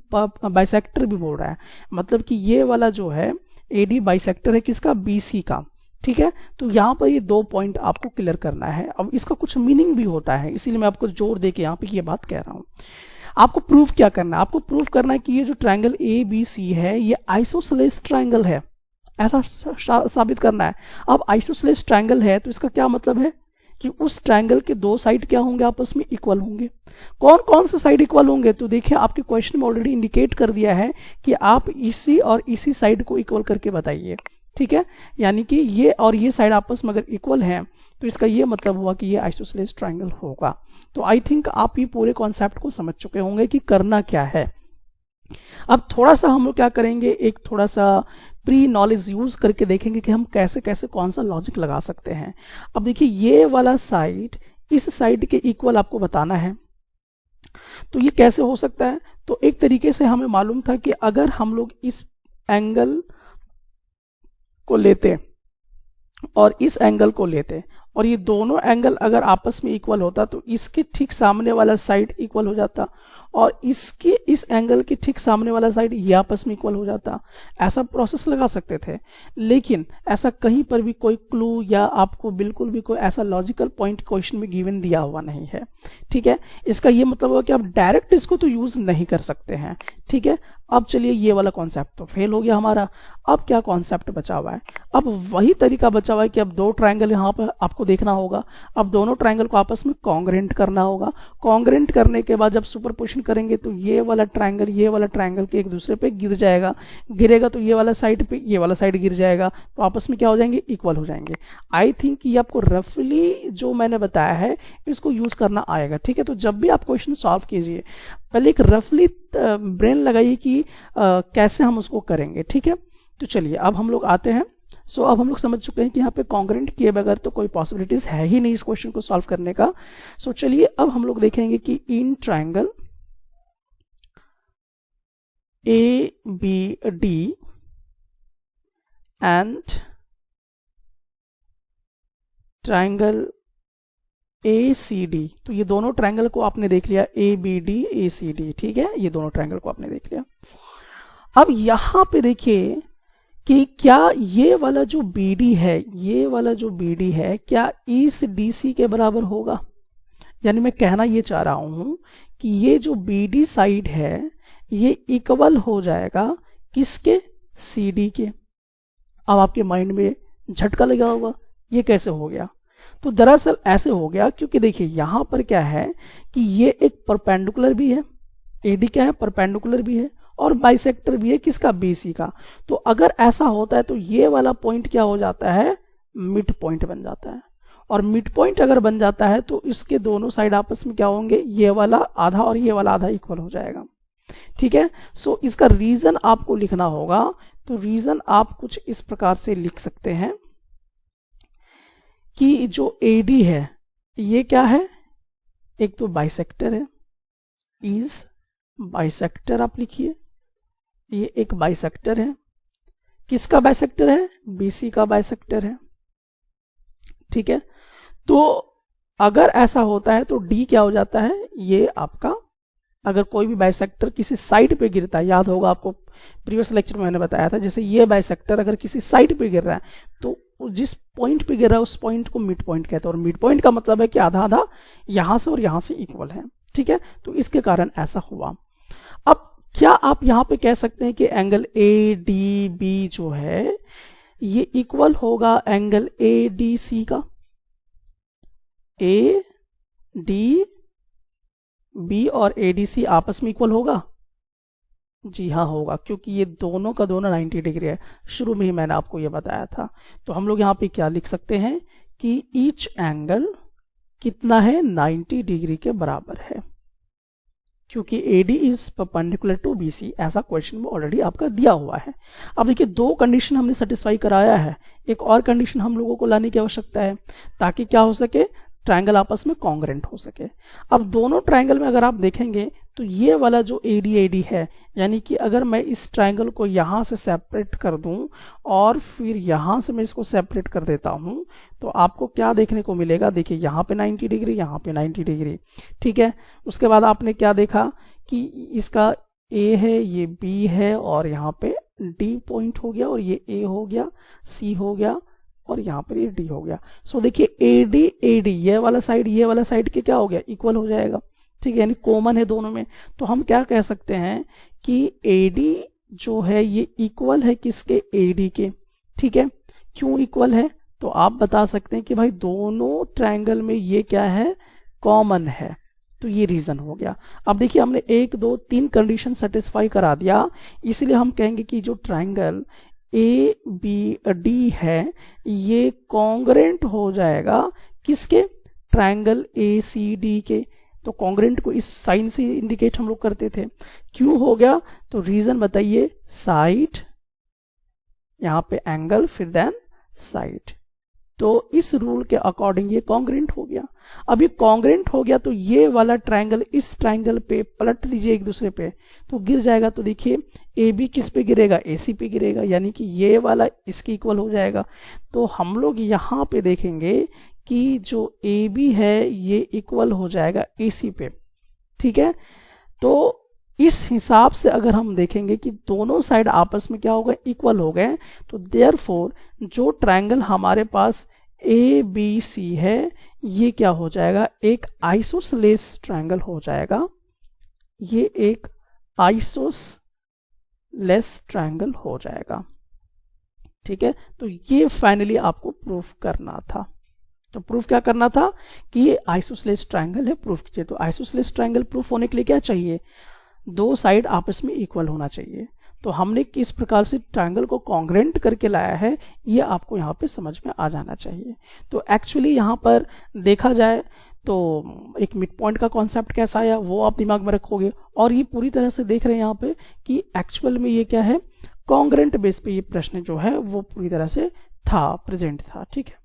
बाइसेक्टर भी बोल रहा है, मतलब कि ये वाला जो है AD बाइसेक्टर है किसका, BC का। ठीक है, तो यहाँ पर ये 2 पॉइंट आपको क्लियर करना है। अब इसका कुछ मीनिंग भी होता है, इसीलिए मैं आपको जोर दे के यहाँ पे ये बात कह रहा हूँ। आपको प्रूफ क्या करना है, आपको प्रूफ करना है कि ये जो ट्रायंगल ABC है ये आइसोसेलेस ट्रायंगल है, ऐसा साबित करना है। अब आइसोसेलेस ट्रायंगल है तो इसका क्या मतलब है कि उस ट्रायंगल के 2 साइड क्या होंगे, आपस में इक्वल होंगे। कौन कौन से साइड इक्वल होंगे, तो देखिए आपके क्वेश्चन में ऑलरेडी इंडिकेट कर दिया है कि आप इसी और इसी साइड को इक्वल करके बताइए। ठीक है, यानी कि ये और ये साइड आपस में अगर इक्वल है तो इसका ये मतलब हुआ कि ये आइसोसेलेस ट्रायंगल होगा। तो आई थिंक आप ये पूरे कॉन्सेप्ट को समझ चुके होंगे कि करना क्या है। अब थोड़ा सा हम लोग क्या करेंगे, एक थोड़ा सा प्री नॉलेज यूज करके देखेंगे कि हम कैसे कैसे कौन सा लॉजिक लगा सकते हैं। अब देखिए ये वाला साइड इस साइड के इक्वल आपको बताना है, तो ये कैसे हो सकता है। तो एक तरीके से हमें मालूम था कि अगर हम लोग इस एंगल को लेते और इस एंगल को लेते और ये दोनों एंगल अगर आपस में इक्वल होता तो इसके ठीक सामने वाला साइड इक्वल हो जाता और इसके इस एंगल के ठीक सामने वाला साइड ये आपस में इक्वल हो जाता। ऐसा प्रोसेस लगा सकते थे, लेकिन ऐसा कहीं पर भी कोई क्लू या आपको बिल्कुल भी कोई ऐसा लॉजिकल पॉइंट क्वेश्चन में गिवन दिया हुआ नहीं है। ठीक है, इसका ये मतलब हुआ कि आप डायरेक्ट इसको तो यूज नहीं कर सकते हैं। ठीक है, अब चलिए ये वाला कॉन्सेप्ट तो फेल हो गया हमारा। अब क्या कॉन्सेप्ट बचा हुआ है, अब वही तरीका बचा हुआ है कि अब 2 ट्रायंगल यहाँ पर आपको देखना होगा। अब दोनों ट्रायंगल को आपस में कॉन्ग्रेंट करना होगा। कॉन्ग्रेंट करने के बाद जब सुपरपोजिशन करेंगे तो ये वाला ट्रायंगल के एक दूसरे पे गिर जाएगा, गिरेगा तो ये वाला साइड पे ये वाला साइड गिर जाएगा, तो आपस में क्या हो जाएंगे, इक्वल हो जाएंगे। आई थिंक ये आपको रफली जो मैंने बताया है इसको यूज करना आएगा। ठीक है, तो जब भी आप क्वेश्चन सॉल्व कीजिए पहले एक रफली ब्रेन लगाइए कि कैसे हम उसको करेंगे। ठीक है, तो चलिए अब हम लोग आते हैं। सो अब हम लोग समझ चुके हैं कि यहाँ पे कॉन्ग्रेंट किए बगैर तो कोई पॉसिबिलिटीज है ही नहीं इस क्वेश्चन को सॉल्व करने का। सो चलिए अब हम लोग देखेंगे कि in triangle ABD and triangle ACD, तो ये दोनों ट्रायंगल को आपने देख लिया, ABD ACD। ठीक है, ये दोनों ट्रायंगल को आपने देख लिया। अब यहां पे देखिए कि क्या ये वाला जो BD है क्या इस DC के बराबर होगा। यानी मैं कहना ये चाह रहा हूं कि ये जो BD साइड है ये इक्वल हो जाएगा किसके, CD के। अब आपके माइंड में झटका लगा होगा, ये कैसे हो गया। तो दरअसल ऐसे हो गया क्योंकि देखिए यहां पर क्या है कि ये एक परपेंडिकुलर भी है, एडी क्या है, परपेंडिकुलर भी है, और बाइसेक्टर भी है किसका, बीसी का। तो अगर ऐसा होता है तो ये वाला पॉइंट क्या हो जाता है, मिड पॉइंट बन जाता है। और मिड पॉइंट अगर बन जाता है तो इसके दोनों साइड आपस में क्या होंगे, ये वाला आधा और ये वाला आधा इक्वल हो जाएगा। ठीक है, सो इसका रीजन आपको लिखना होगा। तो रीजन आप कुछ इस प्रकार से लिख सकते हैं कि जो AD है ये क्या है, एक तो बाइसेक्टर है, इज बाइसेक्टर आप लिखिए, ये एक बाइसेक्टर है। किसका बाइसेक्टर है, BC का बाइसेक्टर है। ठीक है, तो अगर ऐसा होता है तो D क्या हो जाता है, ये आपका, अगर कोई भी बाइसेक्टर किसी साइड पे गिरता है, याद होगा आपको प्रीवियस लेक्चर में मैंने बताया था, जैसे ये बाइसेक्टर अगर किसी साइड पे गिर रहा है तो जिस पॉइंट पे गिर रहा है उस पॉइंट को मिड पॉइंट कहते हैं, और मिड पॉइंट का मतलब है कि आधा आधा यहां से और यहां से इक्वल है। ठीक है, तो इसके कारण ऐसा हुआ। अब क्या आप यहां पे कह सकते हैं कि एंगल ADB जो है ये इक्वल होगा एंगल ADC का, ADB और ADC आपस में इक्वल होगा, जी हाँ होगा, क्योंकि ये दोनों का दोनों 90 डिग्री है, शुरू में ही मैंने आपको ये बताया था। तो हम लोग यहाँ पे क्या लिख सकते हैं कि ईच एंगल कितना है, 90 डिग्री के बराबर है, क्योंकि AD is perpendicular to BC, ऐसा क्वेश्चन में ऑलरेडी आपका दिया हुआ है। अब देखिए दो कंडीशन हमने सेटिस्फाई कराया है, एक और कंडीशन हम लोगों को लाने की आवश्यकता है ताकि क्या हो सके, ट्रायंगल आपस में कॉन्ग्रेंट हो सके। अब दोनों ट्रायंगल में अगर आप देखेंगे तो ये वाला जो AD है, यानी कि अगर मैं इस ट्रायंगल को यहां से सेपरेट कर दूं और फिर यहां से मैं इसको सेपरेट कर देता हूं तो आपको क्या देखने को मिलेगा, देखिए यहां पे 90 डिग्री, यहां पे 90 डिग्री। ठीक है, उसके बाद आपने क्या देखा कि इसका A है, ये B है, और यहाँ पे D पॉइंट हो गया, और ये A हो गया, C हो गया, और यहाँ पर ये D हो गया। सो देखिए AD ये वाला साइड के क्या हो गया, इक्वल हो जाएगा। ठीक है, यानी कॉमन है दोनों में। तो हम क्या कह सकते हैं कि AD जो है ये इक्वल है किसके, AD के। ठीक है, क्यों इक्वल है, तो आप बता सकते हैं कि भाई दोनों ट्रायंगल में ये क्या है, कॉमन है, तो ये रीजन हो गया। अब देखिए हमने 1 2 3 कंडीशन सेटिस्फाई करा दिया, इसलिए हम कहेंगे कि जो ट्रायंगल ABD है ये कॉन्ग्रेंट हो जाएगा किसके, ट्रायंगल ACD के। तो कॉन्ग्रेंट को इस साइन से इंडिकेट हम लोग करते थे, क्यों हो गया, तो रीजन बताइए, साइड, यहां पे एंगल, फिर देन साइड। तो इस रूल के अकॉर्डिंग ये कॉन्ग्रेंट हो गया। अब ये कॉन्ग्रेंट हो गया तो ये वाला ट्रायंगल इस ट्रायंगल पे पलट दीजिए एक दूसरे पे तो गिर जाएगा। तो देखिए AB किस पे गिरेगा, AC पे गिरेगा, यानी कि ये वाला इसके इक्वल हो जाएगा। तो हम लोग यहाँ पे देखेंगे कि जो AB है ये इक्वल हो जाएगा AC पे। ठीक है, तो इस हिसाब से अगर हम देखेंगे कि दोनों साइड आपस में क्या हो गए, इक्वल हो गए, तो देयरफॉर जो ट्रायंगल हमारे पास ABC है ये क्या हो जाएगा, एक आइसोसेलेस ट्रायंगल हो जाएगा। ये एक आइसोसेलेस ट्रायंगल हो जाएगा। ठीक है, तो ये फाइनली आपको प्रूफ करना था। तो प्रूफ क्या करना था कि ये आइसोसेलेस ट्रायंगल है, प्रूफ कीजिए। तो आइसोसेलेस ट्रायंगल प्रूफ होने के लिए क्या चाहिए, दो साइड आपस में इक्वल होना चाहिए। तो हमने किस प्रकार से ट्रायंगल को कॉन्ग्रेंट करके लाया है ये आपको यहाँ पे समझ में आ जाना चाहिए। तो एक्चुअली यहाँ पर देखा जाए तो एक मिड पॉइंट का कॉन्सेप्ट कैसा आया वो आप दिमाग में रखोगे, और ये पूरी तरह से देख रहे हैं यहाँ पे कि एक्चुअल में ये क्या है, कॉन्ग्रेंट बेस पे ये प्रश्न जो है वो पूरी तरह से था, प्रेजेंट था। ठीक है,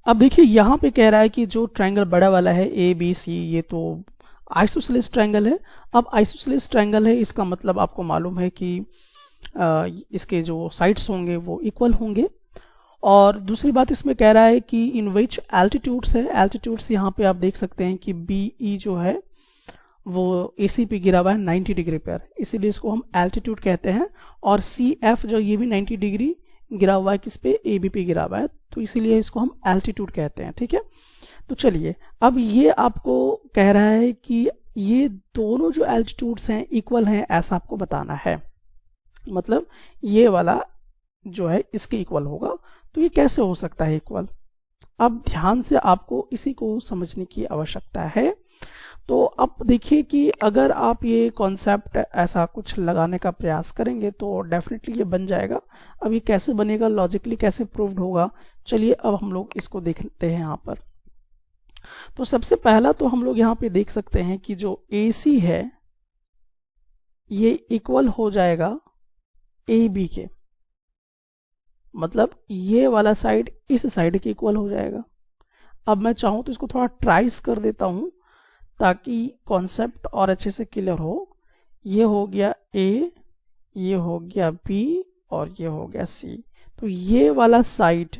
अब देखिए यहाँ पे कह रहा है कि जो ट्रायंगल बड़ा वाला है ABC ये तो आइसोसेलेस ट्रायंगल है। अब आइसोसेलेस ट्रायंगल है इसका मतलब आपको मालूम है कि इसके जो साइड्स होंगे वो इक्वल होंगे। और दूसरी बात इसमें कह रहा है कि इन विच एल्टीट्यूड्स है, एल्टीट्यूड्स यहाँ पे आप देख सकते हैं कि BE जो है वो AC पे गिरा हुआ है 90 डिग्री पर, इसीलिए इसको हम एल्टीट्यूड कहते हैं। और CF जो ये भी 90 डिग्री गिरा हुआ है किस पे, AB पे गिरा हुआ है, तो इसीलिए इसको हम एल्टीट्यूड कहते हैं। ठीक है, तो चलिए अब ये आपको कह रहा है कि ये दोनों जो एल्टीट्यूड्स हैं इक्वल हैं, ऐसा आपको बताना है। मतलब ये वाला जो है इसके इक्वल होगा। तो ये कैसे हो सकता है इक्वल, अब ध्यान से आपको इसी को समझने की आवश्यकता है। तो अब देखिए कि अगर आप ये कॉन्सेप्ट ऐसा कुछ लगाने का प्रयास करेंगे तो डेफिनेटली ये बन जाएगा। अब ये कैसे बनेगा, लॉजिकली कैसे प्रूव्ड होगा, चलिए अब हम लोग इसको देखते हैं यहाँ पर। तो सबसे पहला तो हम लोग यहाँ पे देख सकते हैं कि जो AC है ये इक्वल हो जाएगा AB के, मतलब ये वाला साइड इस साइड के इक्वल हो जाएगा। अब मैं चाहूं तो इसको थोड़ा ट्राइस कर देता हूं ताकि कॉन्सेप्ट और अच्छे से क्लियर हो। ये हो गया A, ये हो गया B और ये हो गया C। तो ये वाला साइड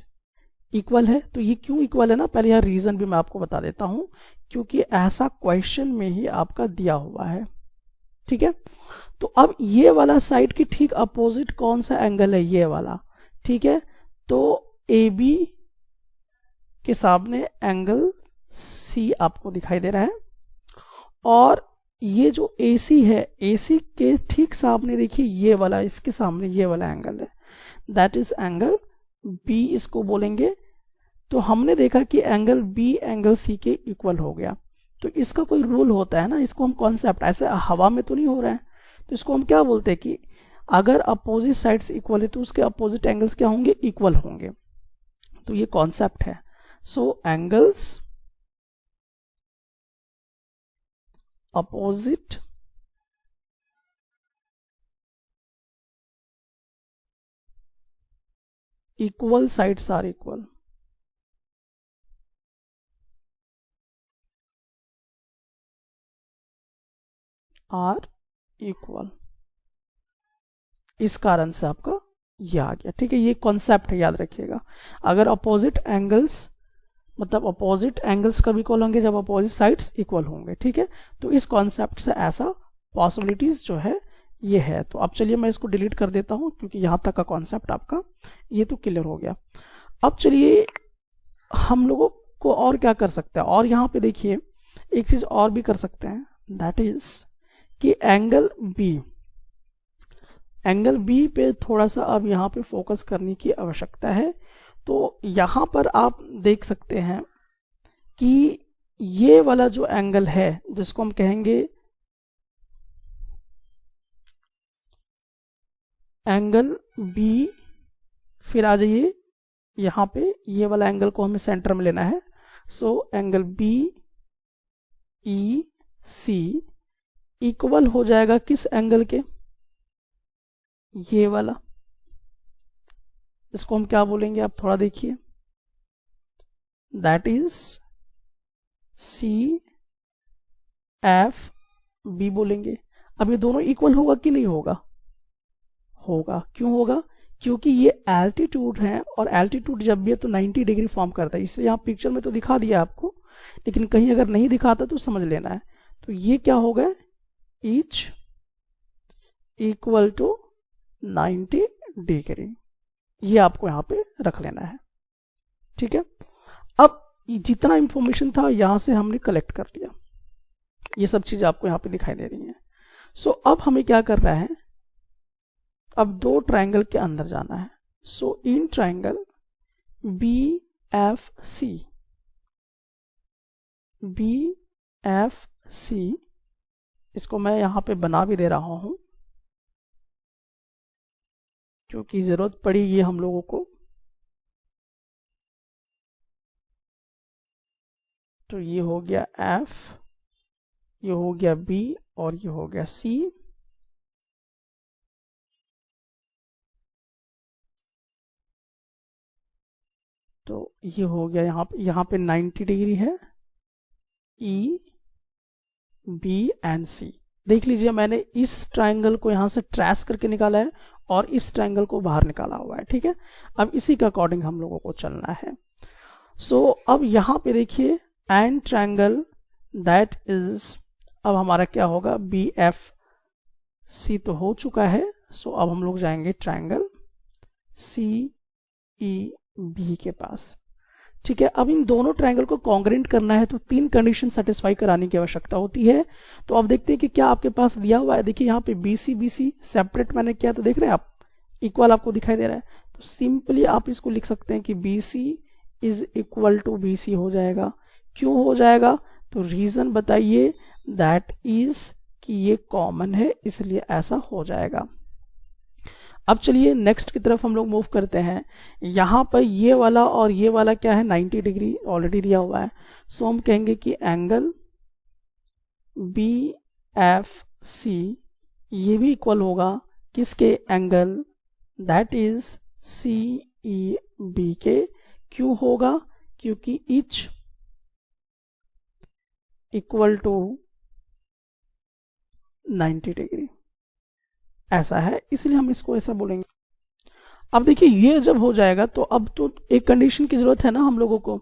इक्वल है। तो ये क्यों इक्वल है ना, पहले यह रीजन भी मैं आपको बता देता हूं, क्योंकि ऐसा क्वेश्चन में ही आपका दिया हुआ है। ठीक है, तो अब ये वाला साइड की ठीक अपोजिट कौन सा एंगल है, ये वाला। ठीक है, तो AB के सामने एंगल C आपको दिखाई दे रहा है, और ये जो AC है, AC के ठीक सामने देखिए ये वाला, इसके सामने ये वाला एंगल है, दैट इज एंगल B इसको बोलेंगे। तो हमने देखा कि एंगल B एंगल C के इक्वल हो गया। तो इसका कोई रूल होता है ना, इसको हम कॉन्सेप्ट ऐसे हवा में तो नहीं हो रहा है, तो इसको हम क्या बोलते हैं कि अगर अपोजिट साइड्स इक्वल है तो उसके अपोजिट एंगल्स क्या होंगे, इक्वल होंगे। तो ये कॉन्सेप्ट है। So angles opposite equal sides are equal। Are equal, इस कारण से आपका ये आ गया। ठीक है, ये कॉन्सेप्ट है, याद रखिएगा। अगर अपोजिट एंगल्स, मतलब अपोजिट एंगल्स कब इक्वल होंगे, जब अपोजिट साइड्स इक्वल होंगे। ठीक है, तो इस कॉन्सेप्ट से ऐसा पॉसिबिलिटीज जो है ये है। तो अब चलिए मैं इसको डिलीट कर देता हूं, क्योंकि यहां तक का कॉन्सेप्ट आपका ये तो क्लियर हो गया। अब चलिए हम लोगों को और क्या कर सकते हैं, और यहां पे देखिए एक चीज और भी कर सकते हैं, दैट इज कि एंगल बी पे थोड़ा सा अब यहाँ पे फोकस करने की आवश्यकता है। तो यहां पर आप देख सकते हैं कि ये वाला जो एंगल है, जिसको हम कहेंगे एंगल बी, फिर आ जाइए यहां पे, ये वाला एंगल को हमें सेंटर में लेना है। सो एंगल BEC इक्वल हो जाएगा किस एंगल के, ये वाला, इसको हम क्या बोलेंगे, आप थोड़ा देखिए, दैट इज CFB बोलेंगे। अब ये दोनों इक्वल होगा कि नहीं होगा, होगा। क्यों होगा, क्योंकि ये एल्टीट्यूड है, और एल्टीट्यूड जब भी है तो 90 डिग्री फॉर्म करता है। इसलिए यहाँ पिक्चर में तो दिखा दिया आपको, लेकिन कहीं अगर नहीं दिखाता तो समझ लेना है। तो ये क्या हो गया, ईच इक्वल टू 90 डिग्री, ये आपको यहाँ पे रख लेना है। ठीक है, अब जितना इंफॉर्मेशन था यहां से हमने कलेक्ट कर लिया, ये सब चीजें आपको यहाँ पे दिखाई दे रही हैं। सो अब हमें क्या करना है, अब दो ट्रायंगल के अंदर जाना है। सो इन ट्रायंगल BFC, इसको मैं यहां पे बना भी दे रहा हूं क्योंकि जरूरत पड़ेगी हम लोगों को। तो ये हो गया F, ये हो गया B और ये हो गया C। तो ये हो गया यहाँ पे 90 डिग्री है, E, B एंड C। देख लीजिए मैंने इस ट्रायंगल को यहाँ से ट्रेस करके निकाला है और इस ट्रायंगल को बाहर निकाला हुआ है। ठीक है, अब इसी के अकॉर्डिंग हम लोगों को चलना है। सो अब यहाँ पे देखिए एंड ट्रायंगल दैट इज, अब हमारा क्या होगा, BFC तो हो चुका है। सो अब हम लोग जाएंगे ट्रायंगल CEB के पास। ठीक है, अब इन दोनों ट्रायंगल को कॉन्ग्रेंट करना है तो 3 कंडीशन सेटिस्फाई कराने की आवश्यकता होती है। तो अब देखते हैं कि क्या आपके पास दिया हुआ है। देखिए यहाँ पे BC सेपरेट मैंने किया, तो देख रहे हैं आप, इक्वल आपको दिखाई दे रहा है। तो सिंपली आप इसको लिख सकते हैं कि BC is equal to B C हो जाएगा। क्यों हो जाएगा? तो रीजन बताइए। दैट इज कि ये कॉमन है इसलिए ऐसा हो जाएगा। अब चलिए नेक्स्ट की तरफ हम लोग मूव करते हैं। यहाँ पर ये वाला और ये वाला क्या है, 90 डिग्री ऑलरेडी दिया हुआ है। सो हम कहेंगे कि एंगल बी एफ सी ये भी इक्वल होगा किसके? Angle that is C E B के। क्यों होगा? क्योंकि इच इक्वल टू 90 डिग्री ऐसा है, इसलिए हम इसको ऐसा बोलेंगे। अब देखिए ये जब हो जाएगा तो अब तो एक कंडीशन की जरूरत है ना हम लोगों को।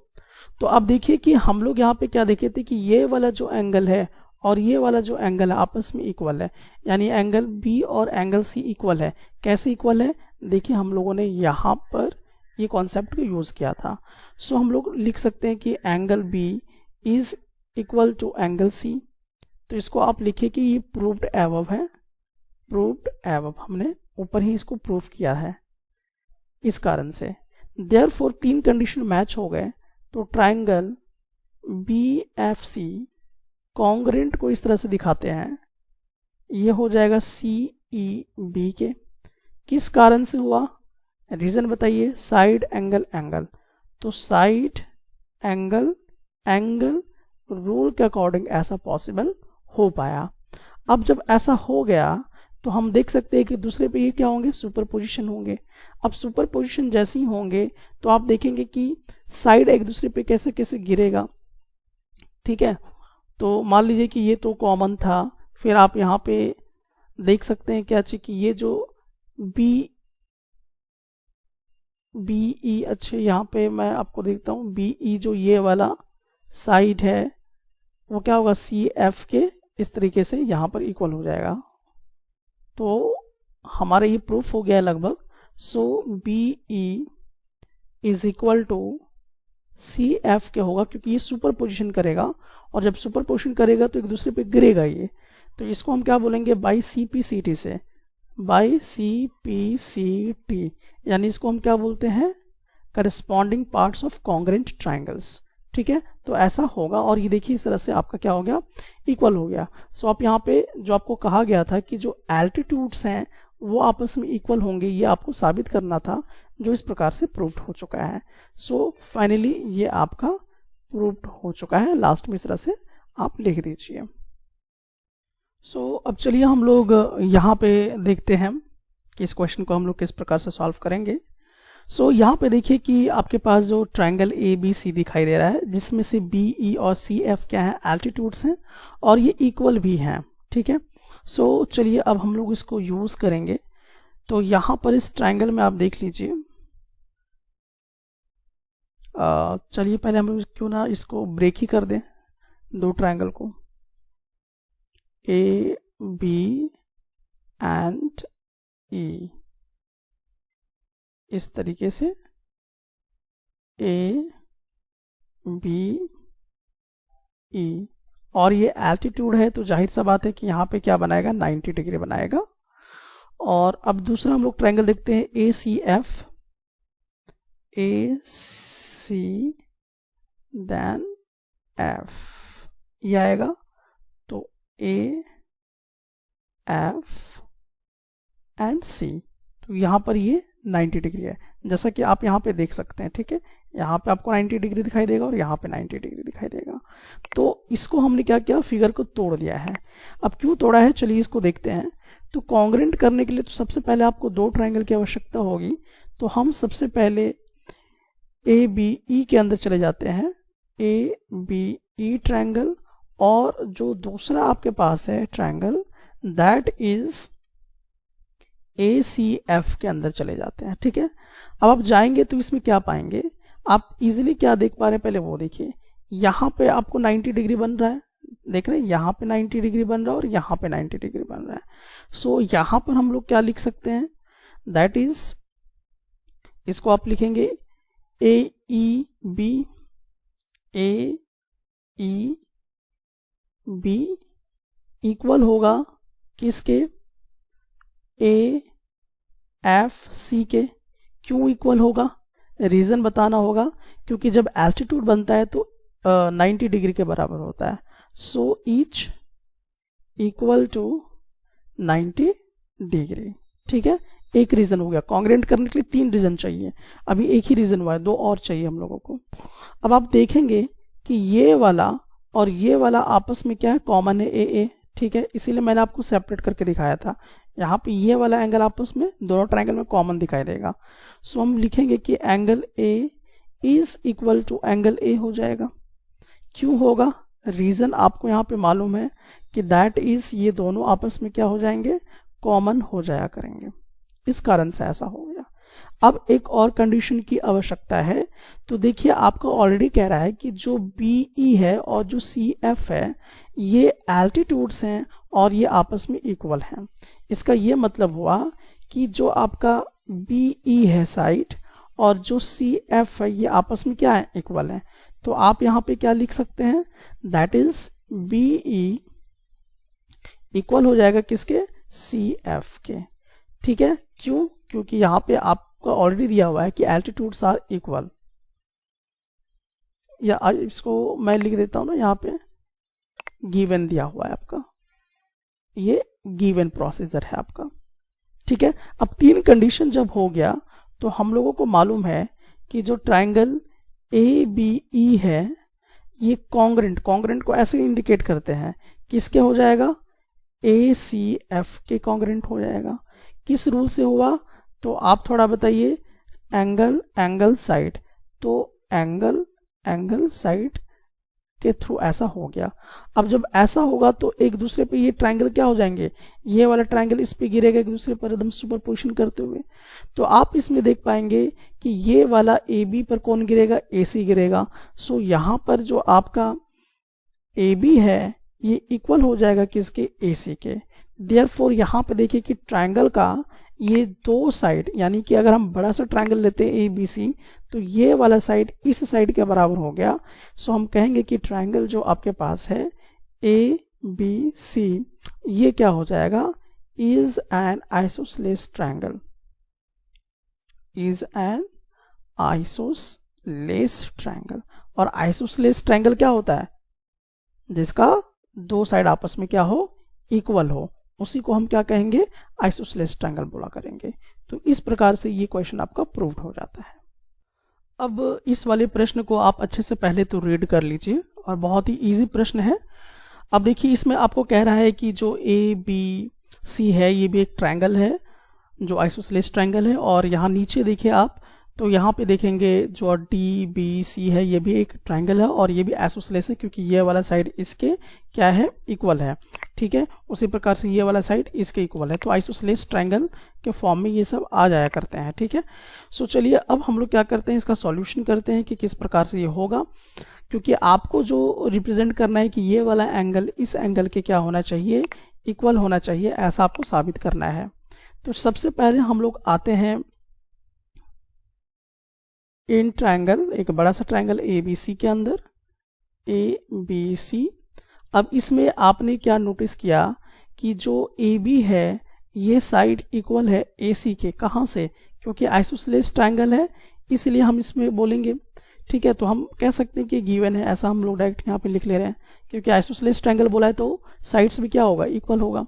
तो अब देखिए कि हम लोग यहाँ पे क्या देखे थे कि ये वाला जो एंगल है और ये वाला जो एंगल है आपस में इक्वल है, यानी एंगल बी और एंगल सी इक्वल है। कैसे इक्वल है? देखिए हम लोगों ने यहाँ पर ये कॉन्सेप्ट को यूज किया था। सो हम लोग लिख सकते हैं कि angle B is equal to angle C. तो इसको आप लिखिए कि ये प्रूव्ड एबव है, प्रूव्ड एबव, हमने ऊपर ही इसको प्रूव किया है इस कारण से। देयरफॉर तीन कंडीशन मैच हो गए तो triangle B F C congruent को इस तरह से दिखाते हैं, ये हो जाएगा सी ई बी के। किस कारण से हुआ? रीजन बताइए। साइड एंगल एंगल, तो साइड एंगल एंगल रूल के अकॉर्डिंग ऐसा पॉसिबल हो पाया। अब जब ऐसा हो गया तो हम देख सकते हैं कि दूसरे पे ये क्या होंगे? सुपरपोजिशन होंगे। अब सुपरपोजिशन जैसे ही होंगे तो आप देखेंगे कि साइड एक दूसरे पे कैसे कैसे गिरेगा। ठीक है, तो मान लीजिए कि ये तो कॉमन था, फिर आप यहाँ पे देख सकते हैं क्या चाहिए कि ये जो बी ई, अच्छे यहाँ पे मैं आपको देखता हूँ बी ई जो ये वाला साइड है वो क्या होगा? सी एफ के इस तरीके से यहाँ पर इक्वल हो जाएगा। तो हमारा ये प्रूफ हो गया है लगभग। So B E is equal to C F के होगा, क्योंकि ये सुपर पोजिशन करेगा और जब सुपर पोजिशन करेगा तो एक दूसरे पे गिरेगा ये। तो इसको हम क्या बोलेंगे? By C P C T से, by C P C T, यानी इसको हम क्या बोलते हैं? Corresponding parts of congruent triangles. ठीक है, तो ऐसा होगा और ये देखिए इस तरह से आपका क्या हो गया? इक्वल हो गया। सो आप यहाँ पे जो आपको कहा गया था कि जो एल्टीट्यूड्स हैं वो आपस में इक्वल होंगे, ये आपको साबित करना था, जो इस प्रकार से प्रूव्ड हो चुका है। सो फाइनली ये आपका प्रूव्ड हो चुका है। लास्ट में इस तरह से आप लिख दीजिए। सो अब चलिए हम लोग यहाँ पे देखते हैं कि इस क्वेश्चन को हम लोग किस प्रकार से सॉल्व करेंगे। सो यहाँ पे देखिए कि आपके पास जो ट्रायंगल ए बी सी दिखाई दे रहा है, जिसमें से बी ई और सी एफ क्या है? एल्टीट्यूड्स हैं और ये इक्वल भी हैं। ठीक है, सो चलिए अब हम लोग इसको यूज करेंगे। तो यहाँ पर इस ट्रायंगल में आप देख लीजिए, चलिए पहले हम लोग क्यों ना इसको ब्रेक ही कर दें, दो ट्रायंगल को, ए बी एंड ई, इस तरीके से ए बी ई, और ये एल्टीट्यूड है तो जाहिर सा बात है कि यहाँ पे क्या बनाएगा? 90 डिग्री बनाएगा। और अब दूसरा हम लोग ट्रायंगल देखते हैं, ए सी एफ, ए सी देन एफ, ये आएगा। तो ए एफ एंड सी, तो यहाँ पर ये 90 डिग्री है, जैसा कि आप यहाँ पे देख सकते हैं। ठीक है, यहाँ पे आपको 90 डिग्री दिखाई देगा और यहाँ पे 90 डिग्री दिखाई देगा। तो इसको हमने क्या किया? फिगर को तोड़ दिया है। अब क्यों तोड़ा है, चलिए इसको देखते हैं। तो कॉन्ग्रेंट करने के लिए तो सबसे पहले आपको दो ट्रायंगल की आवश्यकता होगी। तो हम सबसे पहले ए बी ई के अंदर चले जाते हैं, ए बी ई ट्रायंगल, और जो दूसरा आपके पास है triangle that is A C F के अंदर चले जाते हैं। ठीक है, अब आप जाएंगे तो इसमें क्या पाएंगे? आप इजीली क्या देख पा रहे हैं, पहले वो देखिए। यहाँ पे आपको 90 डिग्री बन रहा है, देख रहे हैं, यहाँ पे 90 डिग्री बन रहा है और यहाँ पे 90 डिग्री बन रहा है। सो यहाँ पर हम लोग क्या लिख सकते हैं? दैट इज, इसको आप लिखेंगे ए ई बी, ए ई बी इक्वल होगा किसके? ए एफ सी के। क्यों इक्वल होगा? रीजन बताना होगा, क्योंकि जब एल्टीट्यूड बनता है तो 90 डिग्री के बराबर होता है। So each equal to 90 degree. ठीक है, एक रीजन हो गया। कॉन्ग्रेंट करने के लिए 3 रीजन चाहिए, अभी एक ही रीजन हुआ है, 2 और चाहिए हम लोगों को। अब आप देखेंगे कि ये वाला और ये वाला आपस में क्या है, कॉमन है, ए। ठीक है, इसीलिए मैंने आपको सेपरेट करके दिखाया था। यहाँ पे ये वाला एंगल आपस में दोनों ट्रायंगल में कॉमन दिखाई देगा। सो हम लिखेंगे कि angle A is equal to angle A हो जाएगा। क्यों होगा, रीजन आपको यहाँ पे मालूम है कि दैट इज, ये दोनों आपस में क्या हो जाएंगे, कॉमन हो जाया करेंगे, इस कारण से ऐसा हो गया। अब एक और कंडीशन की आवश्यकता है। तो देखिए आपका ऑलरेडी कह रहा है कि जो BE है और जो CF है ये एल्टीट्यूड्स हैं और ये आपस में इक्वल हैं। इसका ये मतलब हुआ कि जो आपका BE है साइड और जो CF है ये आपस में क्या है, इक्वल है। तो आप यहाँ पे क्या लिख सकते हैं, दैट इज BE इक्वल हो जाएगा किसके, CF के। ठीक है, क्यों, क्योंकि यहाँ पे आपका ऑलरेडी दिया हुआ है कि एल्टीट्यूड्स आर इक्वल, या इसको मैं लिख देता हूं ना, यहाँ पे गिवन दिया हुआ है आपका, ये गिवन प्रोसीजर है आपका। ठीक है, अब 3 कंडीशन जब हो गया तो हम लोगों को मालूम है कि जो ट्रायंगल ABE है ये कॉन्ग्रेंट को ऐसे इंडिकेट करते हैं, किसके हो जाएगा, ACF के कॉन्ग्रेंट हो जाएगा। किस रूल से हुआ, तो आप थोड़ा बताइए, एंगल साइड, तो एंगल साइड के थ्रू ऐसा हो गया। अब जब ऐसा होगा तो एक दूसरे पे ये ट्रायंगल क्या हो जाएंगे, ये वाला ट्रायंगल इस पे गिरेगा एक दूसरे पर एकदम सुपरपोजिशन करते हुए। तो आप इसमें देख पाएंगे कि ये वाला AB पर कौन गिरेगा, AC गिरेगा। सो यहां पर जो आपका AB है ये इक्वल हो जाएगा किसके, AC के। देयरफॉर यहाँ पे देखिए कि ट्रायंगल का ये 2 साइड, यानी कि अगर हम बड़ा सा ट्रायंगल लेते हैं ABC तो ये वाला साइड इस साइड के बराबर हो गया। सो हम कहेंगे कि ट्रायंगल जो आपके पास है ABC ये क्या हो जाएगा, is an isosceles triangle, is an isosceles triangle. और आइसोसेलेस ट्रायंगल क्या होता है, जिसका 2 साइड आपस में क्या हो, इक्वल हो, उसी को हम क्या कहेंगे, आइसोसेलेस ट्रायंगल बोला करेंगे। तो इस प्रकार से ये क्वेश्चन आपका प्रूव्ड हो जाता है। अब इस वाले प्रश्न को आप अच्छे से पहले तो रीड कर लीजिए, और बहुत ही इजी प्रश्न है। अब देखिए इसमें आपको कह रहा है कि जो ABC है ये भी एक ट्रायंगल है, जो आइसोसेलेस ट्रायंगल है। और यहाँ नीचे देखिए आप, तो यहाँ पे देखेंगे जो DBC है ये भी एक ट्रायंगल है और ये भी आइसोसेलेस है, क्योंकि ये वाला साइड इसके क्या है, इक्वल है। ठीक है, उसी प्रकार से ये वाला साइड इसके इक्वल है। तो आइसोसेलेस ट्रायंगल के फॉर्म में ये सब आ जाया करते हैं। ठीक है, सो चलिए अब हम लोग क्या करते हैं, इसका सॉल्यूशन करते हैं कि किस प्रकार से ये होगा। क्योंकि आपको जो रिप्रेजेंट करना है कि ये वाला एंगल इस एंगल के क्या होना चाहिए, इक्वल होना चाहिए, ऐसा आपको साबित करना है। तो सबसे पहले हम लोग आते हैं इन ट्रायंगल, एक बड़ा सा ट्रायंगल ABC के अंदर, ABC। अब इसमें आपने क्या नोटिस किया कि जो AB है ये साइड इक्वल है AC के, कहाँ से, क्योंकि आइसोसेलेस ट्रायंगल है इसलिए हम इसमें बोलेंगे। ठीक है, तो हम कह सकते हैं कि गिवन है, ऐसा हम लोग डायरेक्ट यहाँ पे लिख ले रहे हैं, क्योंकि आइसोसेलेस ट्रायंगल बोला है तो साइड्स भी क्या होगा, इक्वल होगा।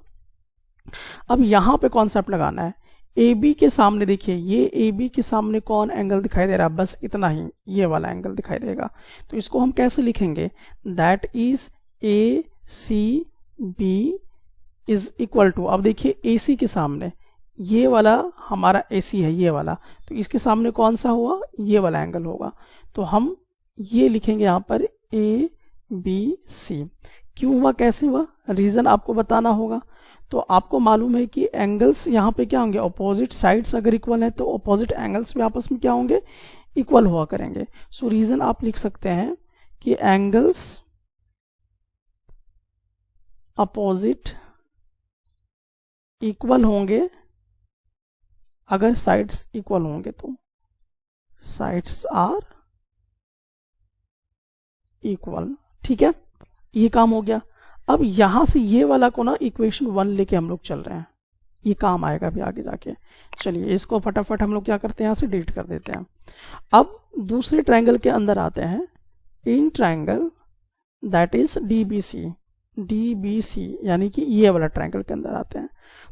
अब यहाँ पे कॉन्सेप्ट लगाना है, AB के सामने देखिए, ये AB के सामने कौन एंगल दिखाई दे रहा है, बस इतना ही, ये वाला एंगल दिखाई देगा। तो इसको हम कैसे लिखेंगे, that is ACB is equal to, अब देखिए AC के सामने ये वाला हमारा AC है, ये वाला, तो इसके सामने कौन सा हुआ, ये वाला एंगल होगा। तो हम ये लिखेंगे यहाँ पर ABC। क्यों हुआ, कैसे हुआ, रीजन आपको बताना होगा। तो आपको मालूम है कि एंगल्स यहाँ पे क्या होंगे, अपोजिट साइड्स अगर इक्वल है तो अपोजिट एंगल्स भी आपस में क्या होंगे, इक्वल हुआ करेंगे। सो रीजन आप लिख सकते हैं कि एंगल्स अपोजिट इक्वल होंगे अगर साइड्स इक्वल होंगे, तो साइड्स आर इक्वल। ठीक है, ये काम हो गया। अब यहां से ये वाला को ना इक्वेशन 1 लेके हम लोग चल रहे हैं, ये काम आएगा भी आगे जाके। चलिए इसको फटाफट हम लोग क्या करते हैं, यहाँ से डिलीट कर देते हैं। अब दूसरे ट्रायंगल के अंदर आते हैं, in triangle that is DBC, DBC यानी कि ये वाला ट्रायंगल के अंदर आते हैं।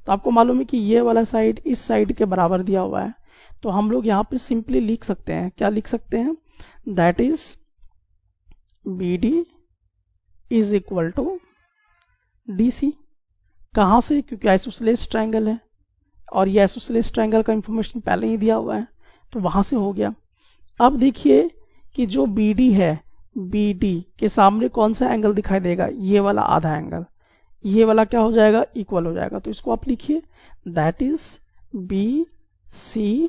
तो आपको मालूम है कि ये वाला साइड इस साइड के बराबर दिया हुआ है, तो हम लोग यहाँ पे सिंपली लिख सकते हैं, क्या लिख सकते हैं, that is BD is equal to DC। कहाँ से, क्योंकि आइसोसेलेस ट्रायंगल है और ये आइसोसेलेस ट्रायंगल का इंफॉर्मेशन पहले ही दिया हुआ है, तो वहां से हो गया। अब देखिए कि जो BD है, BD के सामने कौन सा एंगल दिखाई देगा, ये वाला आधा एंगल, ये वाला क्या हो जाएगा, इक्वल हो जाएगा। तो इसको आप लिखिए, that is BCD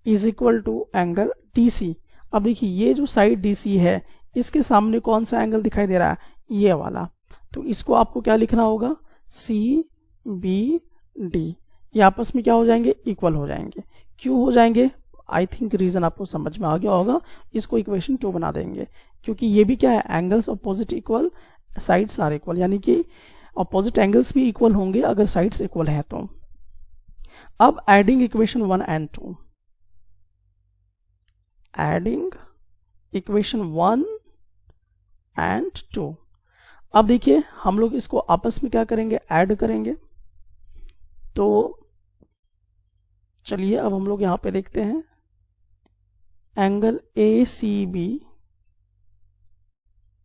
is equal to angle DC। अब देखिए ये जो साइड DC है, इसके सामने कौन सा एंगल दिखाई दे रहा है, ये वाला। तो इसको आपको क्या लिखना होगा, CBD। ये आपस में क्या हो जाएंगे, इक्वल हो जाएंगे। क्यों हो जाएंगे, आई थिंक रीजन आपको समझ में आ गया होगा। इसको इक्वेशन 2 बना देंगे, क्योंकि ये भी क्या है, angles opposite equal sides are equal, यानी कि ऑपोजिट एंगल्स भी इक्वल होंगे अगर साइड्स इक्वल है तो। अब adding equation 1 and 2, adding equation 1 and 2। अब देखिए हम लोग इसको आपस में क्या करेंगे, ऐड करेंगे। तो चलिए अब हम लोग यहां पे देखते हैं, एंगल ACB,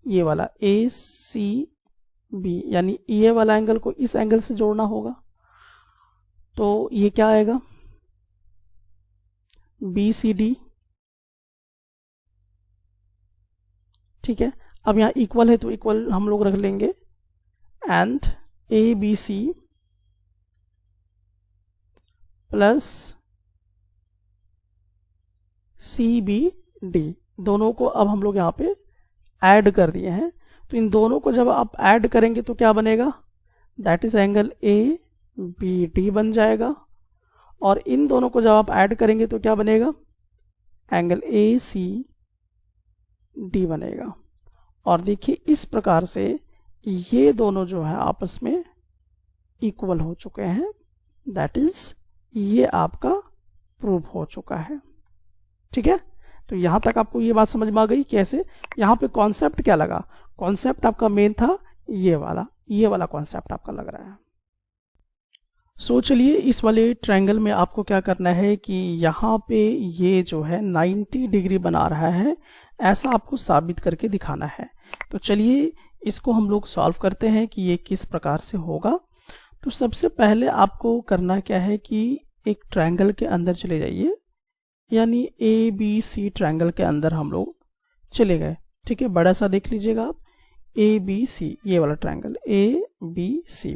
ये वाला ACB यानी ये वाला एंगल को इस एंगल से जोड़ना होगा। तो ये क्या आएगा, BCD, ठीक है। अब यहाँ इक्वल है तो इक्वल हम लोग रख लेंगे, एंड ABC प्लस CBD, दोनों को अब हम लोग यहाँ पे ऐड कर दिए हैं। तो इन दोनों को जब आप ऐड करेंगे तो क्या बनेगा, दैट इज एंगल ABD बन जाएगा। और इन दोनों को जब आप ऐड करेंगे तो क्या बनेगा, एंगल ACD बनेगा। और देखिए इस प्रकार से ये दोनों जो है आपस में इक्वल हो चुके हैं, दैट इज ये आपका प्रूव हो चुका है, ठीक है। तो यहां तक आपको ये बात समझ में आ गई कैसे। यहां पे कॉन्सेप्ट क्या लगा, कॉन्सेप्ट आपका मेन था ये वाला कॉन्सेप्ट आपका लग रहा है। सो चलिए इस वाले ट्रायंगल में आपको क्या करना है कि यहाँ पे ये जो है 90 डिग्री बना रहा है, ऐसा आपको साबित करके दिखाना है। तो चलिए इसको हम लोग सॉल्व करते हैं कि ये किस प्रकार से होगा। तो सबसे पहले आपको करना क्या है कि एक ट्रायंगल के अंदर चले जाइए, यानी ABC ट्रायंगल के अंदर हम लोग चले गए, ठीक है। बड़ा सा देख लीजिएगा आप, ABC ये वाला ट्रायंगल ABC,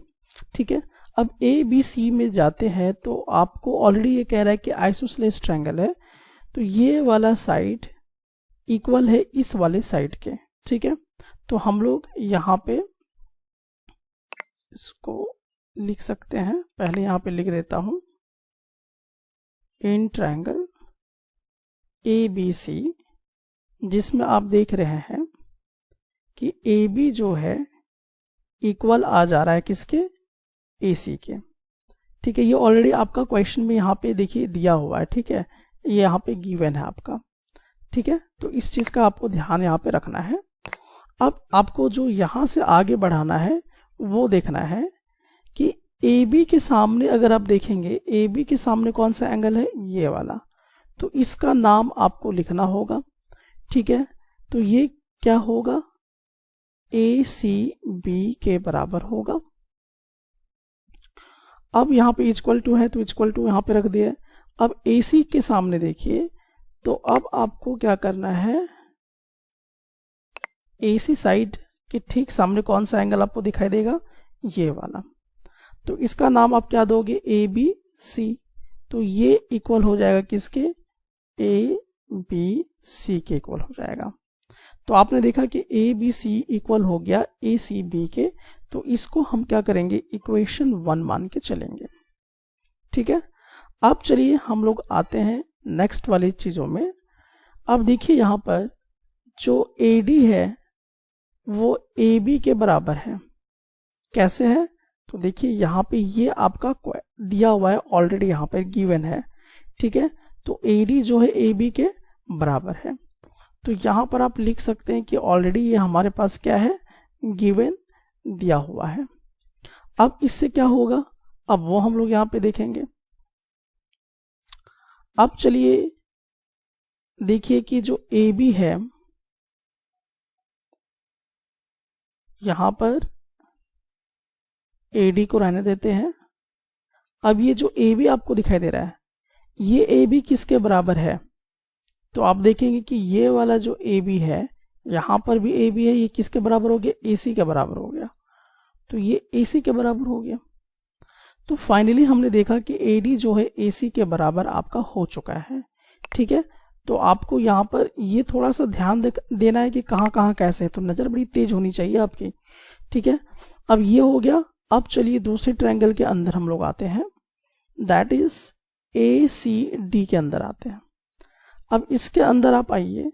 ठीक है। अब ABC में जाते हैं तो आपको ऑलरेडी ये कह रहा है कि आइसोसेलेस ट्रायंगल है, तो ये वाला साइड इक्वल है इस वाले साइड के, ठीक है। तो हम लोग यहाँ पे इसको लिख सकते हैं, पहले यहाँ पे लिख देता हूं, इन ट्रायंगल ABC, जिसमें आप देख रहे हैं कि AB जो है इक्वल आ जा रहा है किसके, AC के, ठीक है। ये ऑलरेडी आपका क्वेश्चन में यहाँ पे देखिए दिया हुआ है, ठीक है, ये यहाँ पे गिवन है आपका, ठीक है। तो इस चीज का आपको ध्यान यहाँ पे रखना है। अब आपको जो यहाँ से आगे बढ़ाना है वो देखना है कि AB के सामने अगर आप देखेंगे, AB के सामने कौन सा एंगल है, ये वाला, तो इसका नाम आपको लिखना होगा, ठीक है। तो ये क्या होगा, ACB के बराबर होगा। अब यहाँ पे इक्वल टू है तो इक्वल टू यहाँ पे रख दिया। अब AC के सामने देखिए, तो अब आपको क्या करना है, AC साइड के ठीक सामने कौन सा एंगल आपको दिखाई देगा, ये वाला, तो इसका नाम आप क्या दोगे, ABC। तो ये इक्वल हो जाएगा किसके, ABC के इक्वल हो जाएगा। तो आपने देखा कि ABC इक्वल हो गया ACB के, तो इसको हम क्या करेंगे, इक्वेशन 1 मान के चलेंगे, ठीक है। अब चलिए हम लोग आते हैं नेक्स्ट वाली चीजों में। अब देखिए यहाँ पर जो AD है वो AB के बराबर है, कैसे है, तो देखिए यहाँ पे ये आपका दिया हुआ है ऑलरेडी, यहाँ पर गिवन है, ठीक है। तो AD जो है AB के बराबर है। तो यहाँ पर आप लिख सकते हैं कि ऑलरेडी ये हमारे पास क्या है, गिवन दिया हुआ है। अब इससे क्या होगा, अब वो हम लोग यहाँ पे देखेंगे। अब चलिए देखिए कि जो AB है, यहां पर AD को रहने देते हैं। अब ये जो AB आपको दिखाई दे रहा है, ये AB किसके बराबर है, तो आप देखेंगे कि ये वाला जो AB है, यहां पर भी AB है, ये किसके बराबर हो गया, AC के बराबर हो गया। तो ये AC के बराबर हो गया। तो फाइनली हमने देखा कि AD जो है AC के बराबर आपका हो चुका है, ठीक है। तो आपको यहाँ पर ये थोड़ा सा ध्यान देना है कि कहाँ कहाँ कैसे है, तो नज़र बड़ी तेज होनी चाहिए आपकी, ठीक है। अब ये हो गया। अब चलिए दूसरे ट्रायंगल के अंदर हम लोग आते हैं, दैट इज ACD के अंदर आते हैं। अब इसके अंदर आप आइए,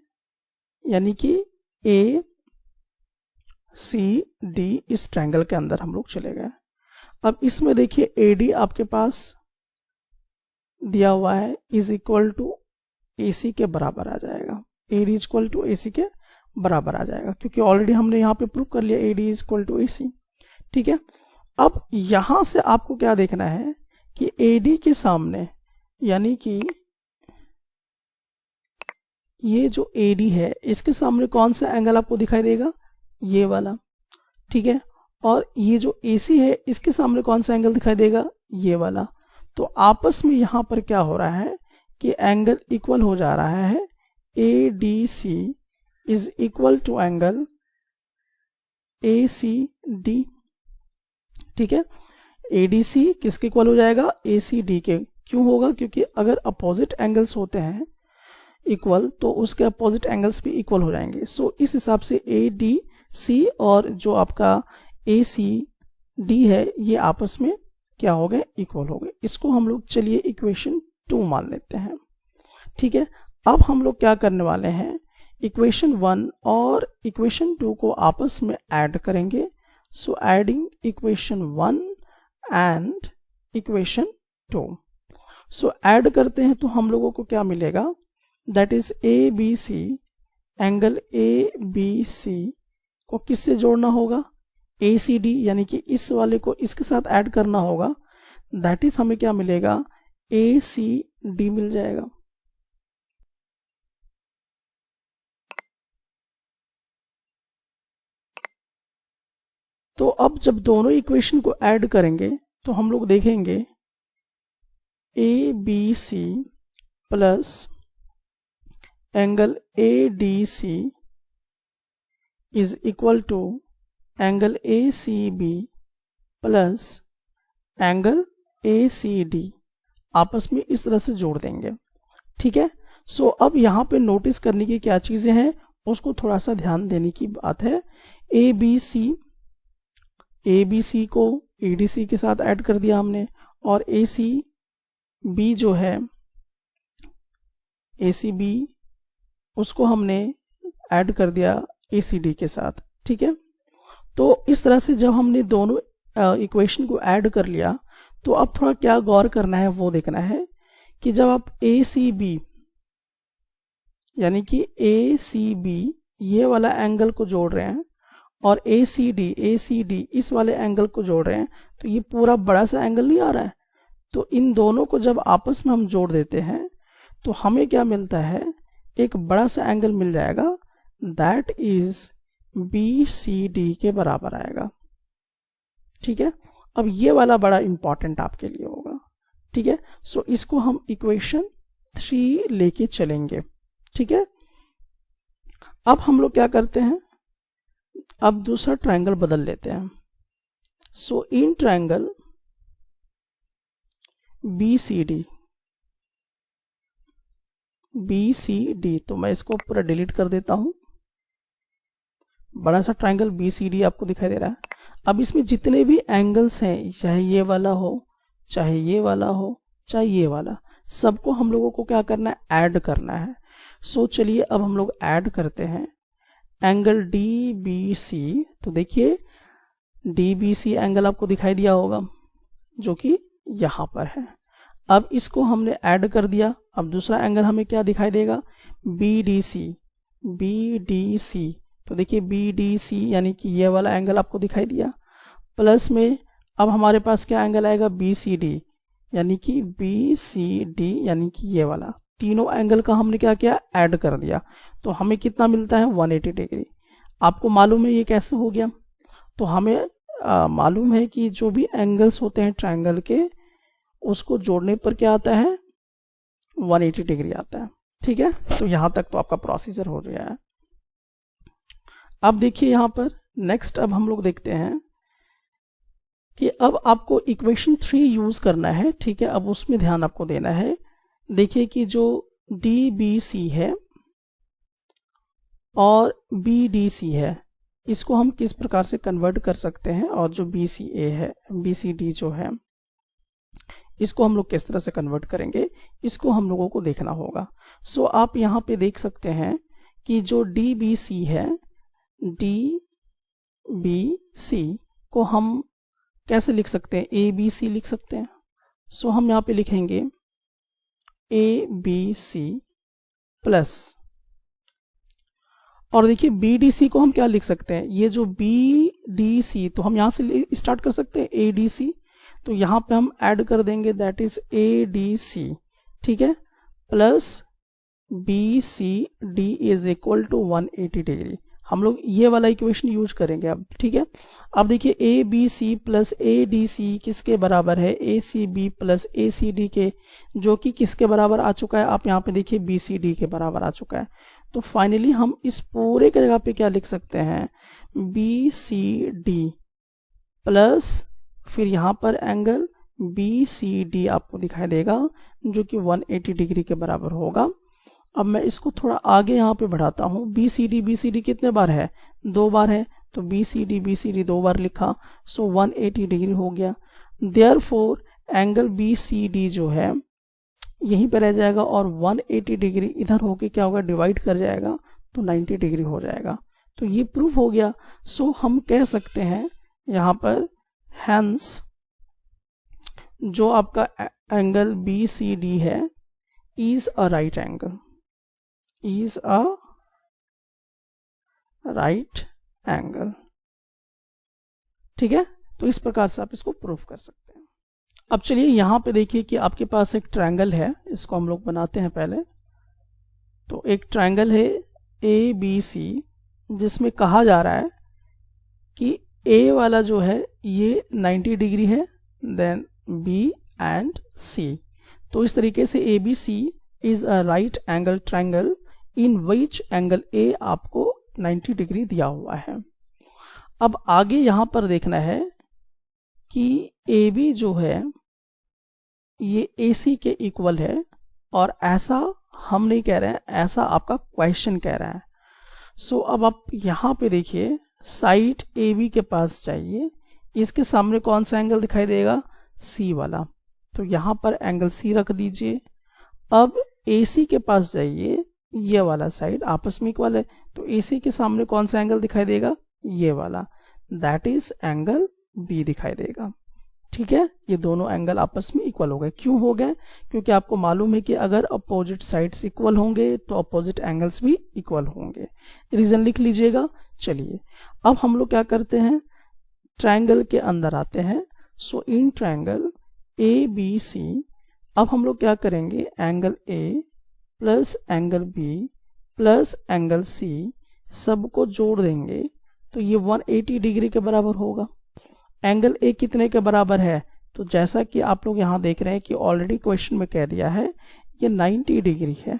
यानी कि ACD इस ट्रायंगल के अंदर हम लोग चले गए। अब इसमें देखिए AD आपके पास दिया हुआ है इज इक्वल टू AC के बराबर आ जाएगा, AD is equal to AC के बराबर आ जाएगा, क्योंकि ऑलरेडी हमने यहाँ पे प्रूव कर लिया AD is equal to AC, ठीक है। अब यहां से आपको क्या देखना है कि AD के सामने, यानी कि ये जो AD है इसके सामने कौन सा एंगल आपको दिखाई देगा, ये वाला, ठीक है। और ये जो AC है इसके सामने कौन सा एंगल दिखाई देगा, ये वाला। तो आपस में यहां पर क्या हो रहा है कि एंगल इक्वल हो जा रहा है, ADC is equal to angle ACD, ठीक है। ADC किसके इक्वल हो जाएगा, ACD के। क्यों होगा, क्योंकि अगर अपोजिट एंगल्स होते हैं इक्वल तो उसके अपोजिट एंगल्स भी इक्वल हो जाएंगे। सो इस हिसाब से ADC और जो आपका ACD है ये आपस में क्या हो गए, इक्वल हो गए। इसको हम लोग चलिए इक्वेशन 2 मान लेते हैं, ठीक है। अब हम लोग क्या करने वाले हैं, इक्वेशन 1 और इक्वेशन 2 को आपस में ऐड करेंगे। So adding equation 1 and equation 2। So add करते हैं तो हम लोगों को क्या मिलेगा, that is ABC, angle ABC को किससे जोड़ना होगा, ACD, यानी कि इस वाले को इसके साथ ऐड करना होगा, दैट इज हमें क्या मिलेगा, ACD मिल जाएगा। तो अब जब दोनों इक्वेशन को ऐड करेंगे तो हम लोग देखेंगे ABC plus angle ADC is equal to angle ACB plus angle ACD, आपस में इस तरह से जोड़ देंगे, ठीक है। सो अब यहाँ पे नोटिस करने की क्या चीजें हैं, उसको थोड़ा सा ध्यान देने की बात है। ABC को ADC के साथ ऐड कर दिया हमने, और ACB जो है ACB उसको हमने ऐड कर दिया ACD के साथ, ठीक है। तो इस तरह से जब हमने दोनों इक्वेशन को ऐड कर लिया तो अब थोड़ा क्या गौर करना है वो देखना है कि जब आप ACB यानी कि ACB ये वाला एंगल को जोड़ रहे हैं और ACD इस वाले एंगल को जोड़ रहे हैं, तो ये पूरा बड़ा सा एंगल नहीं आ रहा है। तो इन दोनों को जब आपस में हम जोड़ देते हैं तो हमें क्या मिलता है, एक बड़ा सा एंगल मिल जाएगा, दैट इज BCD के बराबर आएगा, ठीक है। अब ये वाला बड़ा इंपॉर्टेंट आपके लिए होगा, ठीक है। सो इसको हम इक्वेशन 3 लेके चलेंगे, ठीक है। अब हम लोग क्या करते हैं, अब दूसरा ट्रायंगल बदल लेते हैं। सो इन ट्रायंगल BCD, तो मैं इसको पूरा डिलीट कर देता हूं। बड़ा सा ट्रायंगल BCD आपको दिखाई दे रहा है। अब इसमें जितने भी एंगल्स हैं, चाहे ये वाला हो, चाहे ये वाला हो, चाहे ये वाला, सबको हम लोगों को क्या करना है, ऐड करना है। सो चलिए अब हम लोग ऐड करते हैं एंगल DBC। तो देखिए DBC एंगल आपको दिखाई दिया होगा जो कि यहाँ पर है। अब इसको हमने ऐड कर दिया, अब दूसरा एंगल हमें क्या दिखाई देगा, BDC। तो देखिए BDC यानी कि ये वाला एंगल आपको दिखाई दिया, प्लस में अब हमारे पास क्या एंगल आएगा, BCD यानी कि यानी कि ये वाला। तीनों एंगल का हमने क्या किया, ऐड कर दिया, तो हमें कितना मिलता है, 180 डिग्री। आपको मालूम है ये कैसे हो गया, तो हमें मालूम है कि जो भी एंगल्स होते हैं ट्रायंगल के, उसको जोड़ने पर क्या आता है, 180 डिग्री आता है। ठीक है, तो यहां तक तो आपका प्रोसीजर हो गया है। अब देखिए यहां पर नेक्स्ट, अब हम लोग देखते हैं कि अब आपको इक्वेशन 3 यूज करना है। ठीक है, अब उसमें ध्यान आपको देना है। देखिए कि जो DBC है और BDC है, इसको हम किस प्रकार से कन्वर्ट कर सकते हैं, और जो BCA है, BCD जो है, इसको हम लोग किस तरह से कन्वर्ट करेंगे, इसको हम लोगों को देखना होगा। सो आप यहाँ पे देख सकते हैं कि जो DBC है, DBC को हम कैसे लिख सकते हैं, ABC लिख सकते हैं। सो हम यहाँ पे लिखेंगे ABC प्लस, और देखिए BDC को हम क्या लिख सकते हैं, ये जो BDC, तो हम यहां से स्टार्ट कर सकते हैं ADC, तो यहां पे हम ऐड कर देंगे, दैट इज ADC। ठीक है, plus BCD is equal to 180 degree. हम लोग ये वाला इक्वेशन यूज करेंगे अब। ठीक है, अब देखिए ABC प्लस ADC किसके बराबर है, ACB प्लस ACD के, जो कि किसके बराबर आ चुका है, आप यहाँ पे देखिए BCD के बराबर आ चुका है। तो फाइनली हम इस पूरे के जगह पे क्या लिख सकते हैं, BCD प्लस फिर यहाँ पर एंगल BCD आपको दिखाई देगा जो कि 180 डिग्री के बराबर होगा। अब मैं इसको थोड़ा आगे यहाँ पे बढ़ाता हूँ। BCD कितने बार है, 2 बार है, तो BCD 2 बार लिखा, सो 180 डिग्री हो गया। देयरफॉर एंगल BCD जो है यहीं पे रह जाएगा, और 180 डिग्री इधर होके क्या होगा, डिवाइड कर जाएगा, तो 90 डिग्री हो जाएगा। तो ये प्रूफ हो गया। सो हम कह सकते हैं यहाँ पर, हेंस जो आपका एंगल BCD है is a right angle, is a right angle. ठीक है, तो इस प्रकार से आप इसको प्रूफ कर सकते हैं। अब चलिए यहाँ पे देखिए कि आपके पास एक ट्रायंगल है, इसको हम लोग बनाते हैं पहले। तो एक ट्रायंगल है ABC, जिसमें कहा जा रहा है कि A वाला जो है ये 90 डिग्री है, देन B एंड C। तो इस तरीके से ABC is a right angle triangle in which angle A आपको 90 डिग्री दिया हुआ है। अब आगे यहां पर देखना है कि AB जो है ये AC के इक्वल है, और ऐसा हम नहीं कह रहे हैं, ऐसा आपका क्वेश्चन कह रहा है। सो अब आप यहाँ पे देखिए, साइड AB के पास जाइए, इसके सामने कौन सा एंगल दिखाई देगा, C वाला, तो यहाँ पर एंगल C रख दीजिए। अब AC के पास जाइए, ये वाला साइड आपस में इक्वल है, तो AC के सामने कौन सा एंगल दिखाई देगा, ये वाला, दैट इज एंगल B दिखाई देगा। ठीक है, ये दोनों एंगल आपस में इक्वल हो गए। क्यों हो गए, क्योंकि आपको मालूम है कि अगर अपोजिट साइड्स इक्वल होंगे तो अपोजिट एंगल्स भी इक्वल होंगे। रीजन लिख लीजिएगा। चलिए अब हम लोग क्या करते हैं, ट्रायंगल के अंदर आते हैं। सो इन ट्रायंगल ABC अब हम लोग क्या करेंगे, angle A plus angle B plus angle C सबको जोड़ देंगे, तो ये 180 डिग्री के बराबर होगा। एंगल A कितने के बराबर है, तो जैसा कि आप लोग यहाँ देख रहे हैं कि ऑलरेडी क्वेश्चन में कह दिया है ये 90 डिग्री है।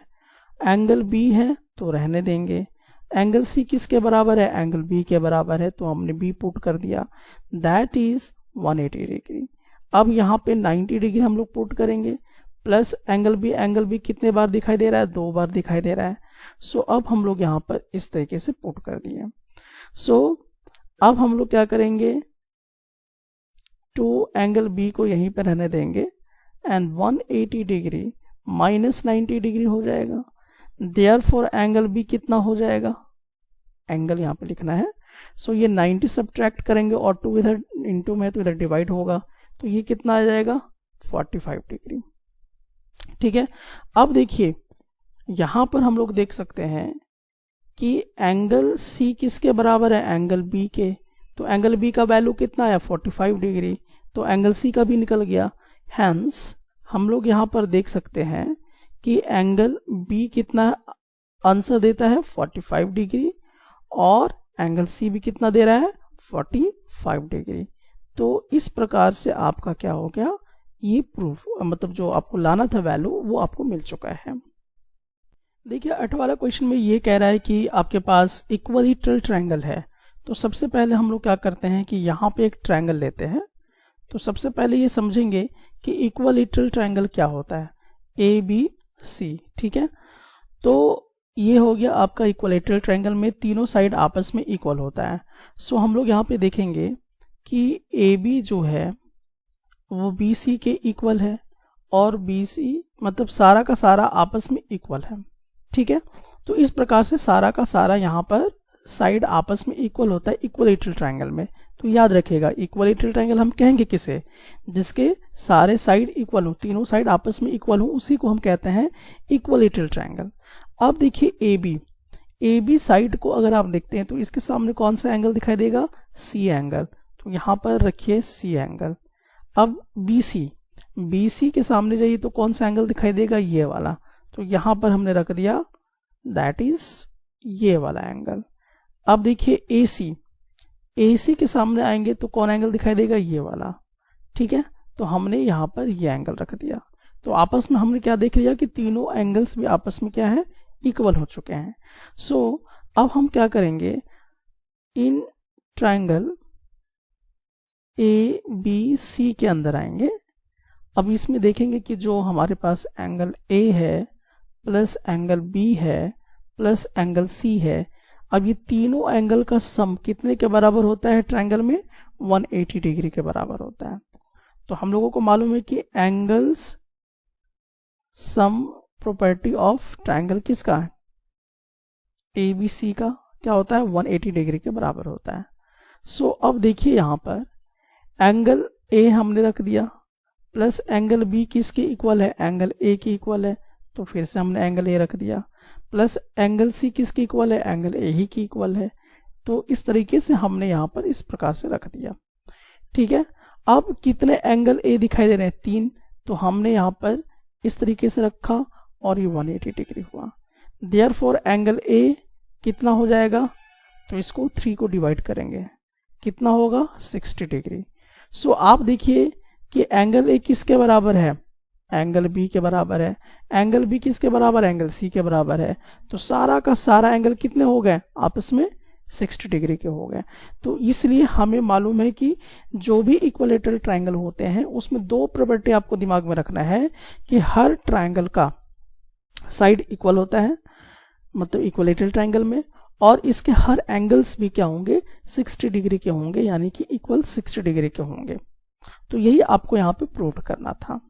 एंगल B है तो रहने देंगे। एंगल C किसके बराबर है, एंगल B के बराबर है, तो हमने B पुट कर दिया, दैट इज 180 डिग्री। अब यहाँ पे 90 डिग्री हम लोग पुट करेंगे, प्लस एंगल B कितने बार दिखाई दे रहा है, 2 बार दिखाई दे रहा है। सो अब हम लोग यहाँ पर इस तरीके से पुट कर दिए। सो अब हम लोग क्या करेंगे, टू एंगल B को यहीं पर रहने देंगे, एंड 180 डिग्री माइनस 90 डिग्री हो जाएगा। देयरफॉर एंगल B कितना हो जाएगा, एंगल यहाँ पे लिखना है, सो ये 90 सब्ट्रैक्ट करेंगे और 2 इधर इंटू में तो इधर डिवाइड होगा, तो ये कितना आ जाएगा 45 डिग्री। ठीक है, अब देखिए यहां पर हम लोग देख सकते हैं कि एंगल सी किसके बराबर है, एंगल बी के। तो एंगल बी का वैल्यू कितना है 45 डिग्री, तो एंगल सी का भी निकल गया। हेंस हम लोग यहाँ पर देख सकते हैं कि एंगल बी कितना आंसर देता है 45 डिग्री और एंगल सी भी कितना दे रहा है 45 डिग्री। तो इस प्रकार से आपका क्या हो गया, ये प्रूफ मतलब जो आपको लाना था वैल्यू वो आपको मिल चुका है। देखिए 8 वाला क्वेश्चन में ये कह रहा है कि आपके पास इक्वलेटरल ट्रायंगल है। तो सबसे पहले हम लोग क्या करते हैं कि यहाँ पे एक ट्रायंगल लेते हैं। तो सबसे पहले ये समझेंगे कि इक्वलेटरल ट्रायंगल क्या होता है, ए बी सी। ठीक है, तो ये हो गया आपका इक्वलेटरल ट्रायंगल में तीनों साइड आपस में इक्वल होता है। सो हम लोग यहाँ पे देखेंगे कि ए बी जो है वो बी सी के इक्वल है और बी सी मतलब सारा का सारा आपस में इक्वल है। ठीक है, तो इस प्रकार से सारा का सारा यहाँ पर साइड आपस में इक्वल होता है इक्वलेटरल ट्रायंगल में। तो याद रखिएगा इक्वलेटरल ट्रायंगल हम कहेंगे किसे, जिसके सारे साइड इक्वल हो, तीनों साइड आपस में इक्वल हो, उसी को हम कहते हैं इक्वलेटरल ट्रायंगल। अब देखिए ए बी साइड को अगर आप देखते हैं तो इसके सामने कौन सा एंगल दिखाई देगा, सी एंगल। तो यहाँ पर रखिए सी एंगल। अब बी सी के सामने जाइए तो कौन सा एंगल दिखाई देगा, ये वाला। तो यहाँ पर हमने रख दिया दैट इज ये वाला एंगल। अब देखिए ए सी के सामने आएंगे तो कौन एंगल दिखाई देगा, ये वाला। ठीक है, तो हमने यहाँ पर ये एंगल रख दिया। तो आपस में हमने क्या देख लिया कि तीनों एंगल्स भी आपस में क्या है, इक्वल हो चुके हैं। सो अब हम क्या करेंगे, in triangle A B C के अंदर आएंगे। अब इसमें देखेंगे कि जो हमारे पास एंगल ए है प्लस एंगल बी है प्लस एंगल सी है, अब ये तीनों एंगल का सम कितने के बराबर होता है ट्रायंगल में, 180 डिग्री के बराबर होता है। तो हम लोगों को मालूम है कि angles sum property of triangle किसका है, ए बी सी का क्या होता है 180 डिग्री के बराबर होता है। सो अब देखिए यहाँ पर एंगल ए हमने रख दिया प्लस एंगल बी किसके इक्वल है, एंगल ए के इक्वल है। तो फिर से हमने एंगल ए रख दिया प्लस एंगल सी किसके इक्वल है, एंगल ए ही की इक्वल है। तो इस तरीके से हमने यहाँ पर इस प्रकार से रख दिया। ठीक है, अब कितने एंगल ए दिखाई दे रहे हैं, 3। तो हमने यहाँ पर इस तरीके से रखा और ये 180 डिग्री हुआ। देयरफॉर एंगल ए कितना हो जाएगा, तो इसको 3 को डिवाइड करेंगे, कितना होगा 60 डिग्री। सो आप देखिए कि एंगल ए किसके बराबर है, एंगल बी के बराबर है। एंगल बी किसके बराबर, एंगल सी के बराबर है। तो सारा का सारा एंगल कितने हो गए, आपस में 60 डिग्री के हो गए। तो इसलिए हमें मालूम है कि जो भी इक्वलेटरल ट्रायंगल होते हैं उसमें 2 प्रॉपर्टी आपको दिमाग में रखना है कि हर ट्रायंगल का साइड इक्वल होता है, मतलब इक्वलेटरल ट्रायंगल में, और इसके हर एंगल्स भी क्या होंगे 60 डिग्री के होंगे, यानी कि इक्वल 60 डिग्री के होंगे। तो यही आपको यहाँ पे प्रूव करना था।